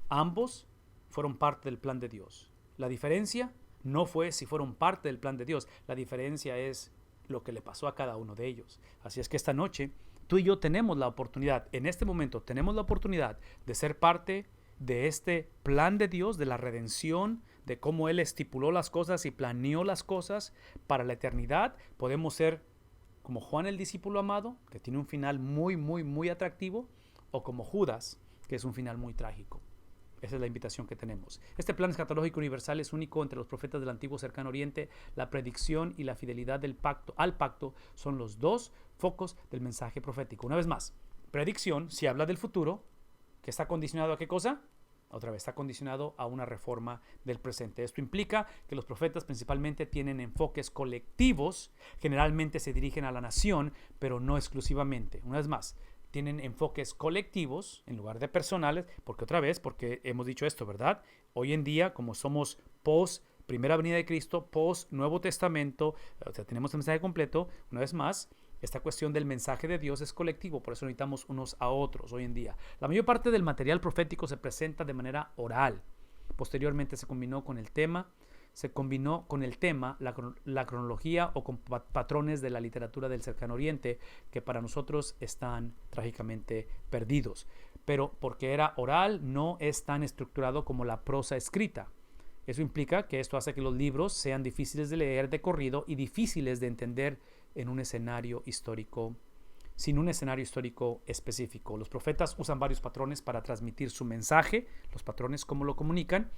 Ambos fueron parte del plan de Dios. La diferencia no fue si fueron parte del plan de Dios. La diferencia es lo que le pasó a cada uno de ellos. Así es que esta noche tú y yo tenemos la oportunidad, en este momento tenemos la oportunidad de ser parte de este plan de Dios, de la redención, de cómo Él estipuló las cosas y planeó las cosas para la eternidad. Podemos ser como Juan el discípulo amado, que tiene un final muy, muy, muy atractivo, o como Judas, que es un final muy trágico. Esa es la invitación que tenemos. Este plan escatológico universal es único entre los profetas del antiguo cercano oriente. La predicción y la fidelidad al pacto son los dos focos del mensaje profético. Una vez más, predicción, si habla del futuro, que está condicionado ¿a qué cosa? Otra vez, está condicionado a una reforma del presente. Esto implica que los profetas principalmente tienen enfoques colectivos, generalmente se dirigen a la nación, pero no exclusivamente. Una vez más, tienen enfoques colectivos en lugar de personales, porque hemos dicho esto, ¿verdad? Hoy en día, como somos post primera venida de Cristo, post Nuevo Testamento, o sea, tenemos el mensaje completo, una vez más, esta cuestión del mensaje de Dios es colectivo, por eso necesitamos unos a otros hoy en día. La mayor parte del material profético se presenta de manera oral. Posteriormente se combinó con el tema, la cronología o con patrones de la literatura del cercano oriente que para nosotros están trágicamente perdidos. Pero porque era oral, no es tan estructurado como la prosa escrita. Eso implica que esto hace que los libros sean difíciles de leer de corrido y difíciles de entender en un escenario histórico, sin un escenario histórico específico. Los profetas usan varios patrones para transmitir su mensaje, los patrones cómo lo comunican,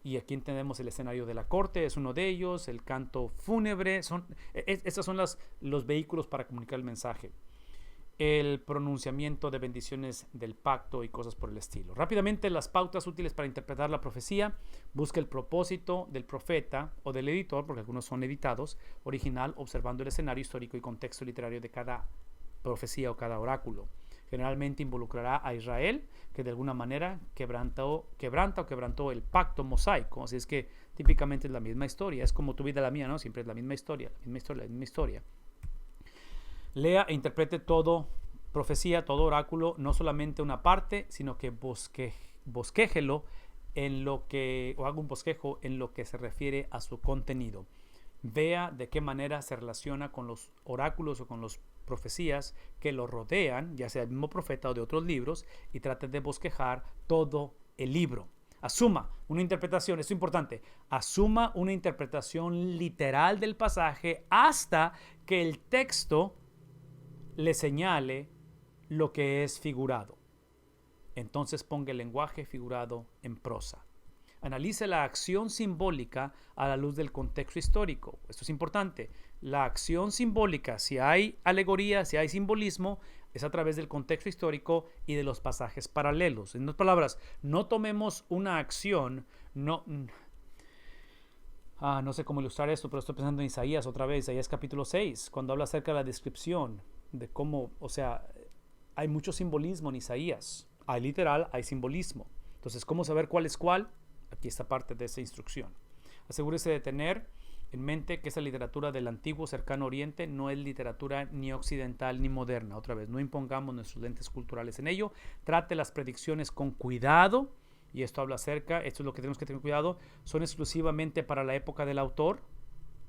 y aquí tenemos el escenario de la corte, es uno de ellos, el canto fúnebre, estos son los vehículos para comunicar el mensaje. El pronunciamiento de bendiciones del pacto y cosas por el estilo. Rápidamente, las pautas útiles para interpretar la profecía. Busca el propósito del profeta o del editor, porque algunos son editados, original, observando el escenario histórico y contexto literario de cada profecía o cada oráculo. Generalmente involucrará a Israel, que de alguna manera quebranta o quebrantó el pacto mosaico. Así es que típicamente es la misma historia. Es como tu vida y la mía, ¿no? Siempre es la misma historia, la misma historia. Lea e interprete todo profecía, todo oráculo, no solamente una parte, sino que bosquéjelo o haga un bosquejo en lo que se refiere a su contenido. Vea de qué manera se relaciona con los oráculos o con las profecías que lo rodean, ya sea el mismo profeta o de otros libros, y trate de bosquejar todo el libro. Asuma una interpretación, esto es importante, asuma una interpretación literal del pasaje hasta que el texto le señale lo que es figurado. Entonces ponga el lenguaje figurado en prosa. Analice la acción simbólica a la luz del contexto histórico. Esto es importante. La acción simbólica, si hay alegoría, si hay simbolismo, es a través del contexto histórico y de los pasajes paralelos. En otras palabras, no tomemos una acción, no sé cómo ilustrar esto, pero estoy pensando en Isaías otra vez, Isaías capítulo 6, cuando habla acerca de la descripción de cómo, o sea, hay mucho simbolismo en Isaías. Hay literal, hay simbolismo. Entonces, ¿cómo saber cuál es cuál? Aquí está parte de esa instrucción. Asegúrese de tener en mente que esa literatura del antiguo cercano oriente no es literatura ni occidental ni moderna. Otra vez, no impongamos nuestros lentes culturales en ello. Trate las predicciones con cuidado. Y esto habla acerca, esto es lo que tenemos que tener cuidado, son exclusivamente para la época del autor.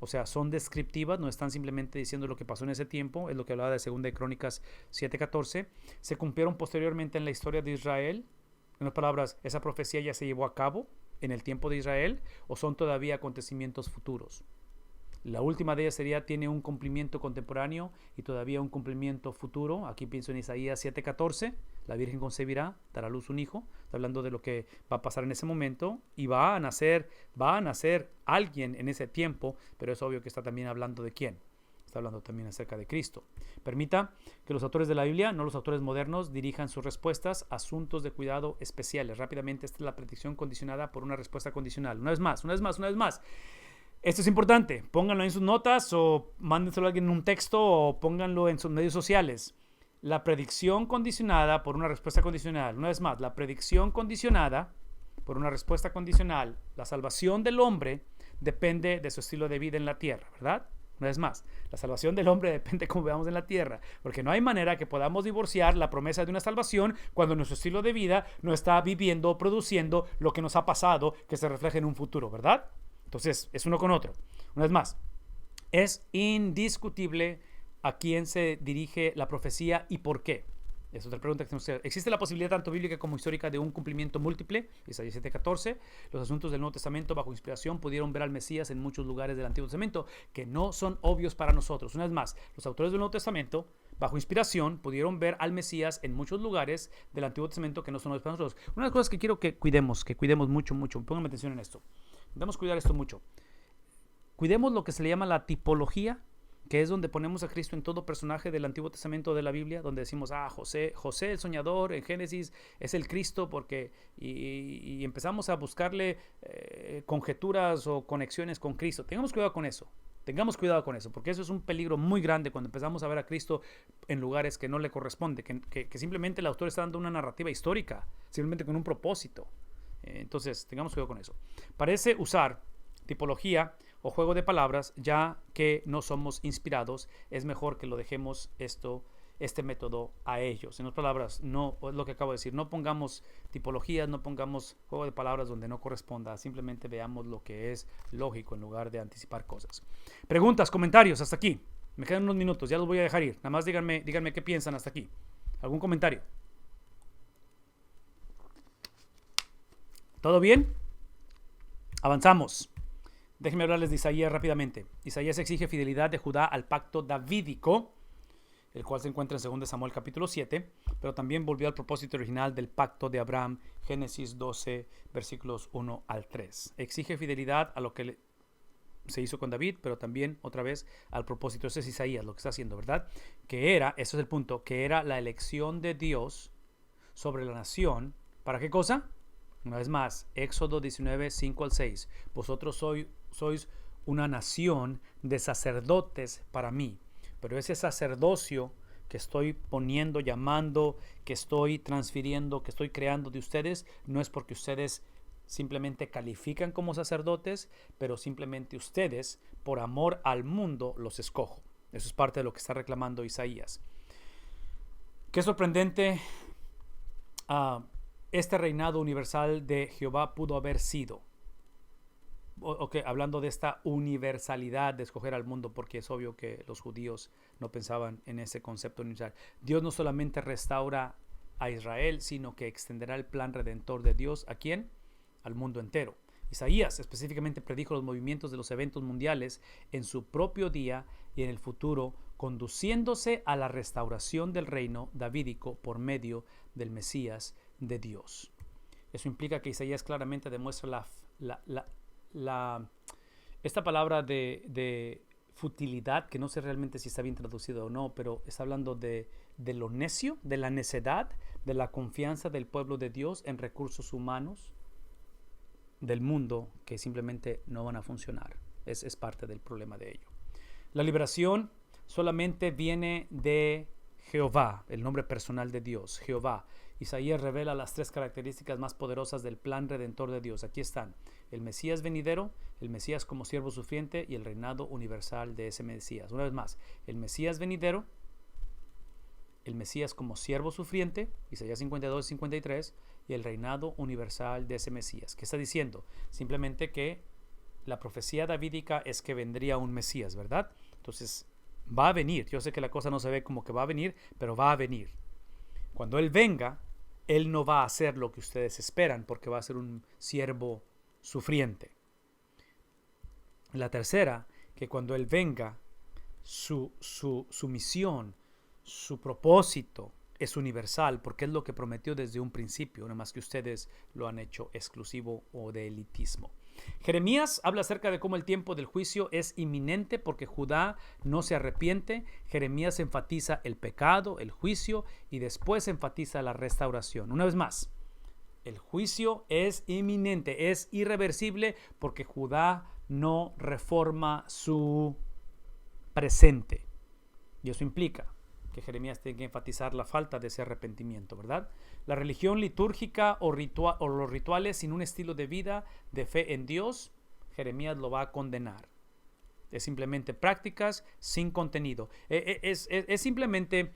O sea, son descriptivas, no están simplemente diciendo lo que pasó en ese tiempo, es lo que hablaba de 2 de Crónicas 7:14. Se cumplieron posteriormente en la historia de Israel. En otras palabras, esa profecía ya se llevó a cabo en el tiempo de Israel o son todavía acontecimientos futuros. La última de ellas sería, tiene un cumplimiento contemporáneo y todavía un cumplimiento futuro. Aquí pienso en Isaías 7:14, la Virgen concebirá, dará a luz un hijo. Está hablando de lo que va a pasar en ese momento y va a nacer alguien en ese tiempo, pero es obvio que está también hablando de quién. Está hablando también acerca de Cristo. Permita que los autores de la Biblia, no los autores modernos, dirijan sus respuestas a asuntos de cuidado especiales. Rápidamente, esta es la predicción condicionada por una respuesta condicional. Una vez más. Esto es importante. Pónganlo en sus notas o mándenselo a alguien en un texto o pónganlo en sus medios sociales. La predicción condicionada por una respuesta condicional. Una vez más, la predicción condicionada por una respuesta condicional. La salvación del hombre depende de su estilo de vida en la tierra, ¿verdad? Una vez más, la salvación del hombre depende de cómo veamos en la tierra, porque no hay manera que podamos divorciar la promesa de una salvación cuando nuestro estilo de vida no está viviendo o produciendo lo que nos ha pasado que se refleje en un futuro, ¿verdad? Entonces, es uno con otro. Una vez más, es indiscutible a quién se dirige la profecía y por qué. Es otra pregunta que tenemos que hacer. ¿Existe la posibilidad tanto bíblica como histórica de un cumplimiento múltiple? Isaías 7:14. Los asuntos del Nuevo Testamento bajo inspiración pudieron ver al Mesías en muchos lugares del Antiguo Testamento que no son obvios para nosotros. Una vez más, los autores del Nuevo Testamento bajo inspiración pudieron ver al Mesías en muchos lugares del Antiguo Testamento que no son obvios para nosotros. Una de las cosas que quiero que cuidemos mucho. Pónganme atención en esto. Debemos cuidar esto mucho. Cuidemos lo que se le llama la tipología, que es donde ponemos a Cristo en todo personaje del Antiguo Testamento de la Biblia, donde decimos, José el soñador en Génesis es el Cristo, porque y empezamos a buscarle conjeturas o conexiones con Cristo. Tengamos cuidado con eso, porque eso es un peligro muy grande cuando empezamos a ver a Cristo en lugares que no le corresponde, que simplemente el autor está dando una narrativa histórica, simplemente con un propósito. Entonces, tengamos cuidado con eso. Parece usar tipología o juego de palabras, ya que no somos inspirados, es mejor que lo dejemos este método a ellos. En otras palabras, no es lo que acabo de decir, no pongamos tipologías, no pongamos juego de palabras donde no corresponda, simplemente veamos lo que es lógico en lugar de anticipar cosas. Preguntas, comentarios, hasta aquí. Me quedan unos minutos, ya los voy a dejar ir. Nada más díganme qué piensan hasta aquí. ¿Algún comentario? ¿Todo bien? Avanzamos. Déjenme hablarles de Isaías rápidamente. Isaías exige fidelidad de Judá al pacto davídico, el cual se encuentra en 2 Samuel capítulo 7, pero también volvió al propósito original del pacto de Abraham, Génesis 12, versículos 1 al 3. Exige fidelidad a lo que se hizo con David, pero también otra vez al propósito. Ese es Isaías lo que está haciendo, ¿verdad? Eso es el punto, que era la elección de Dios sobre la nación. ¿Para qué cosa? Una vez más, Éxodo 19, 5 al 6. Vosotros sois una nación de sacerdotes para mí. Pero ese sacerdocio que estoy poniendo, llamando, que estoy transfiriendo, que estoy creando de ustedes, no es porque ustedes simplemente califican como sacerdotes, pero simplemente ustedes, por amor al mundo, los escojo. Eso es parte de lo que está reclamando Isaías. Qué sorprendente este reinado universal de Jehová pudo haber sido. Hablando de esta universalidad de escoger al mundo, porque es obvio que los judíos no pensaban en ese concepto universal. Dios no solamente restaura a Israel, sino que extenderá el plan redentor de Dios. ¿A quién? Al mundo entero. Isaías específicamente predijo los movimientos de los eventos mundiales en su propio día y en el futuro, conduciéndose a la restauración del reino davídico por medio del Mesías de Dios. Eso implica que Isaías claramente demuestra esta palabra de futilidad, que no sé realmente si está bien traducido o no, pero está hablando de lo necio, de la necedad, de la confianza del pueblo de Dios en recursos humanos del mundo que simplemente no van a funcionar. Es parte del problema de ello. La liberación solamente viene de Jehová, el nombre personal de Dios, Jehová. Isaías revela las 3 características más poderosas del plan redentor de Dios. Aquí están: el Mesías venidero, el Mesías como siervo sufriente y el reinado universal de ese Mesías. Una vez más, el Mesías venidero, el Mesías como siervo sufriente, Isaías 52 y 53, y el reinado universal de ese Mesías. ¿Qué está diciendo? Simplemente que la profecía davídica es que vendría un Mesías, ¿verdad? Entonces, va a venir. Yo sé que la cosa no se ve como que va a venir, pero va a venir. Cuando Él venga, Él no va a hacer lo que ustedes esperan, porque va a ser un siervo sufriente. La tercera, que cuando Él venga, su misión, su propósito es universal, porque es lo que prometió desde un principio, no más que ustedes lo han hecho exclusivo o de elitismo. Jeremías habla acerca de cómo el tiempo del juicio es inminente porque Judá no se arrepiente. Jeremías enfatiza el pecado, el juicio, y después enfatiza la restauración. Una vez más, el juicio es inminente, es irreversible porque Judá no reforma su presente. Y eso implica que Jeremías tiene que enfatizar la falta de ese arrepentimiento, ¿verdad? La religión litúrgica o los rituales sin un estilo de vida de fe en Dios, Jeremías lo va a condenar. Es simplemente prácticas sin contenido. Es simplemente,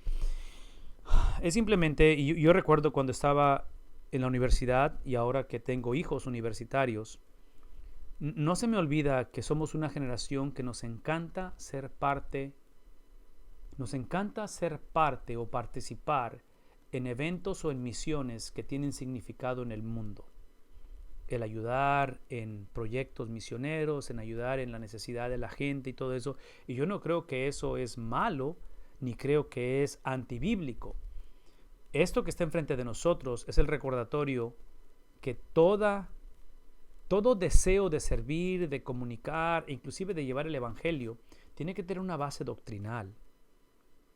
y yo recuerdo cuando estaba en la universidad y ahora que tengo hijos universitarios, no se me olvida que somos una generación que nos encanta ser parte o participar en eventos o en misiones que tienen significado en el mundo. El ayudar en proyectos misioneros, en ayudar en la necesidad de la gente y todo eso. Y yo no creo que eso es malo, ni creo que es antibíblico. Esto que está enfrente de nosotros es el recordatorio que todo deseo de servir, de comunicar, inclusive de llevar el evangelio, tiene que tener una base doctrinal.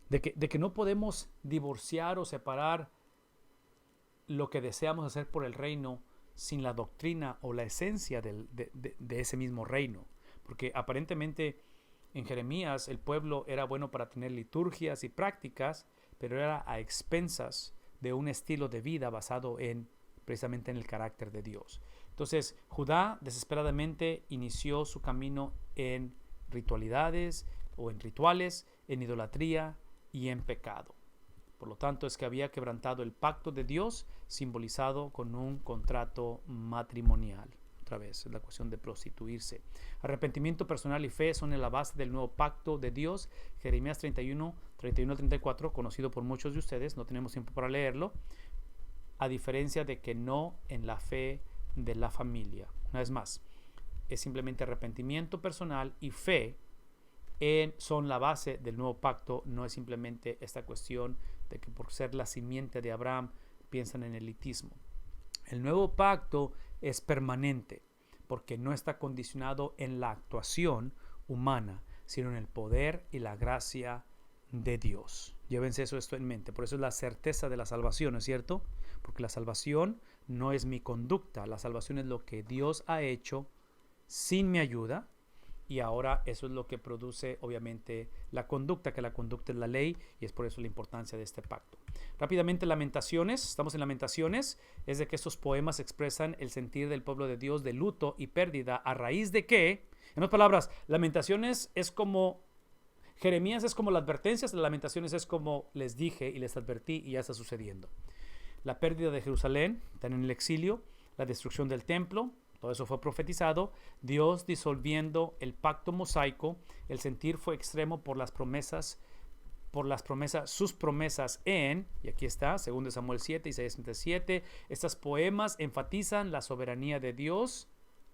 De que no podemos divorciar o separar lo que deseamos hacer por el reino sin la doctrina o la esencia de ese mismo reino. Porque aparentemente en Jeremías el pueblo era bueno para tener liturgias y prácticas, pero era a expensas de un estilo de vida basado precisamente en el carácter de Dios. Entonces Judá desesperadamente inició su camino en ritualidades o en rituales, en idolatría y en pecado. Por lo tanto, es que había quebrantado el pacto de Dios, simbolizado con un contrato matrimonial. Otra vez, es la cuestión de prostituirse. Arrepentimiento personal y fe son en la base del nuevo pacto de Dios. Jeremías 31 al 34, conocido por muchos de ustedes, no tenemos tiempo para leerlo, a diferencia de que no en la fe de la familia. Una vez más, es simplemente arrepentimiento personal y fe son la base del nuevo pacto. No es simplemente esta cuestión de que por ser la simiente de Abraham piensan en elitismo. El nuevo pacto es permanente porque no está condicionado en la actuación humana, sino en el poder y la gracia de Dios. Llévense esto en mente. Por eso es la certeza de la salvación, ¿no es cierto? Porque la salvación no es mi conducta, la salvación es lo que Dios ha hecho sin mi ayuda. Y ahora eso es lo que produce, obviamente, la conducta, que la conducta es la ley, y es por eso la importancia de este pacto. Rápidamente, Lamentaciones. Estamos en Lamentaciones. Es de que estos poemas expresan el sentir del pueblo de Dios de luto y pérdida, a raíz de que, en otras palabras, Lamentaciones es como, Jeremías es como la advertencia, Lamentaciones es como les dije y les advertí y ya está sucediendo. La pérdida de Jerusalén, están en el exilio, la destrucción del templo. Todo eso fue profetizado. Dios disolviendo el pacto mosaico. El sentir fue extremo por las promesas, sus promesas y aquí está, 2 Samuel 7, Isaías 67. Estos poemas enfatizan la soberanía de Dios,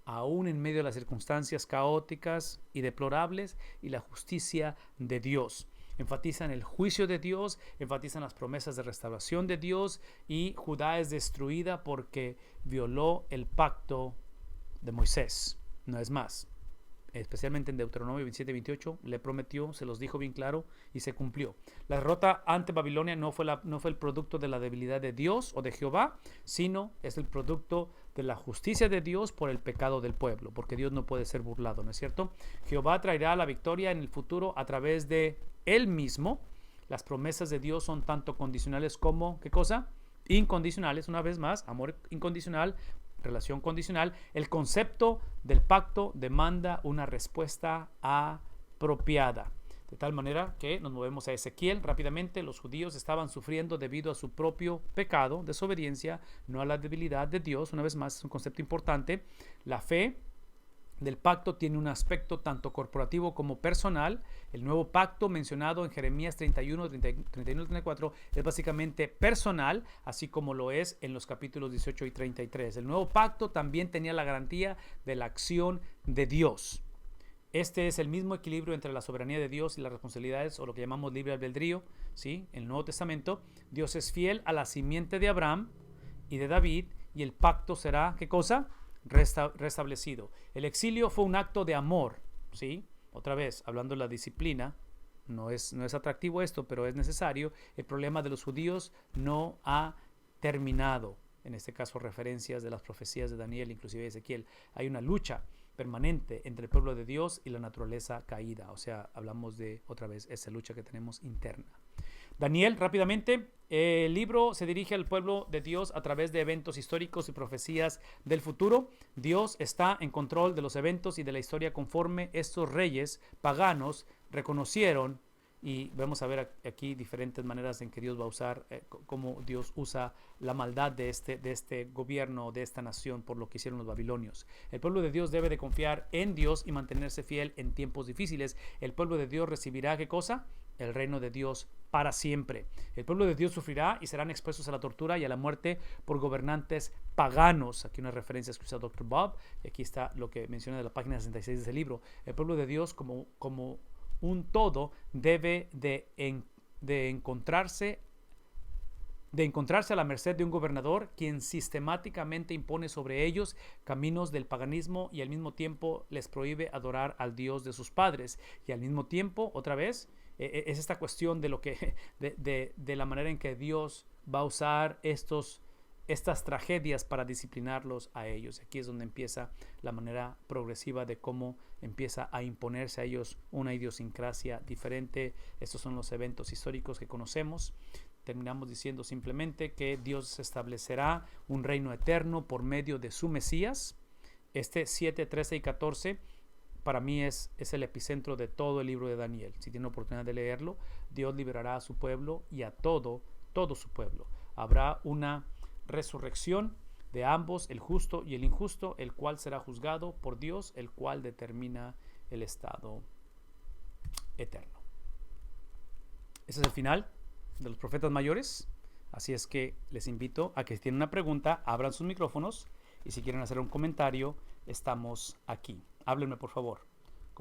aún en medio de las circunstancias caóticas y deplorables, y la justicia de Dios. Enfatizan el juicio de Dios, enfatizan las promesas de restauración de Dios, y Judá es destruida porque violó el pacto de Moisés. No es más, especialmente en Deuteronomio 27-28 le prometió, se los dijo bien claro y se cumplió. La derrota ante Babilonia no fue el producto de la debilidad de Dios o de Jehová, sino es el producto de la justicia de Dios por el pecado del pueblo, porque Dios no puede ser burlado, ¿no es cierto? Jehová traerá la victoria en el futuro a través de Él mismo, Las promesas de Dios son tanto condicionales como, ¿qué cosa? Incondicionales, una vez más, amor incondicional, relación condicional. El concepto del pacto demanda una respuesta apropiada. De tal manera que nos movemos a Ezequiel rápidamente. Los judíos estaban sufriendo debido a su propio pecado, desobediencia, no a la debilidad de Dios. Una vez más, es un concepto importante. La fe del pacto tiene un aspecto tanto corporativo como personal. El nuevo pacto mencionado en Jeremías 31, 31 y 34 es básicamente personal, así como lo es en los capítulos 18 y 33. El nuevo pacto también tenía la garantía de la acción de Dios. Este es el mismo equilibrio entre la soberanía de Dios y las responsabilidades, o lo que llamamos libre albedrío, ¿sí? En el Nuevo Testamento, Dios es fiel a la simiente de Abraham y de David, y el pacto será, ¿qué cosa? Restablecido. El exilio fue un acto de amor, ¿sí? Otra vez, hablando de la disciplina, no es atractivo esto, pero es necesario. El problema de los judíos no ha terminado. En este caso, referencias de las profecías de Daniel, inclusive de Ezequiel. Hay una lucha permanente entre el pueblo de Dios y la naturaleza caída. O sea, hablamos de, otra vez, esa lucha que tenemos interna. Daniel, rápidamente, el libro se dirige al pueblo de Dios a través de eventos históricos y profecías del futuro. Dios está en control de los eventos y de la historia conforme estos reyes paganos reconocieron. Y vamos a ver aquí diferentes maneras en que Dios va a usar, cómo Dios usa la maldad de este gobierno, de esta nación, por lo que hicieron los babilonios. El pueblo de Dios debe de confiar en Dios y mantenerse fiel en tiempos difíciles. El pueblo de Dios recibirá, ¿qué cosa? El reino de Dios para siempre. El pueblo de Dios sufrirá y serán expuestos a la tortura y a la muerte por gobernantes paganos. Aquí una referencia que usa Dr. Bob. Y aquí está lo que menciona de la página 66 de ese libro. El pueblo de Dios como un todo debe de encontrarse a la merced de un gobernador quien sistemáticamente impone sobre ellos caminos del paganismo y al mismo tiempo les prohíbe adorar al Dios de sus padres. Y al mismo tiempo, otra vez, es esta cuestión de lo que de la manera en que Dios va a usar estas tragedias para disciplinarlos a ellos. Aquí es donde empieza la manera progresiva de cómo empieza a imponerse a ellos una idiosincrasia diferente. Estos son los eventos históricos que conocemos. Terminamos diciendo simplemente que Dios establecerá un reino eterno por medio de su Mesías. 7, 13 y 14 para mí es el epicentro de todo el libro de Daniel. Si tienen oportunidad de leerlo, Dios liberará a su pueblo y a todo su pueblo. Habrá una resurrección de ambos, el justo y el injusto, el cual será juzgado por Dios, el cual determina el estado eterno. Ese es el final de los profetas mayores. Así es que les invito a que si tienen una pregunta, abran sus micrófonos y si quieren hacer un comentario, estamos aquí. Háblenme, por favor.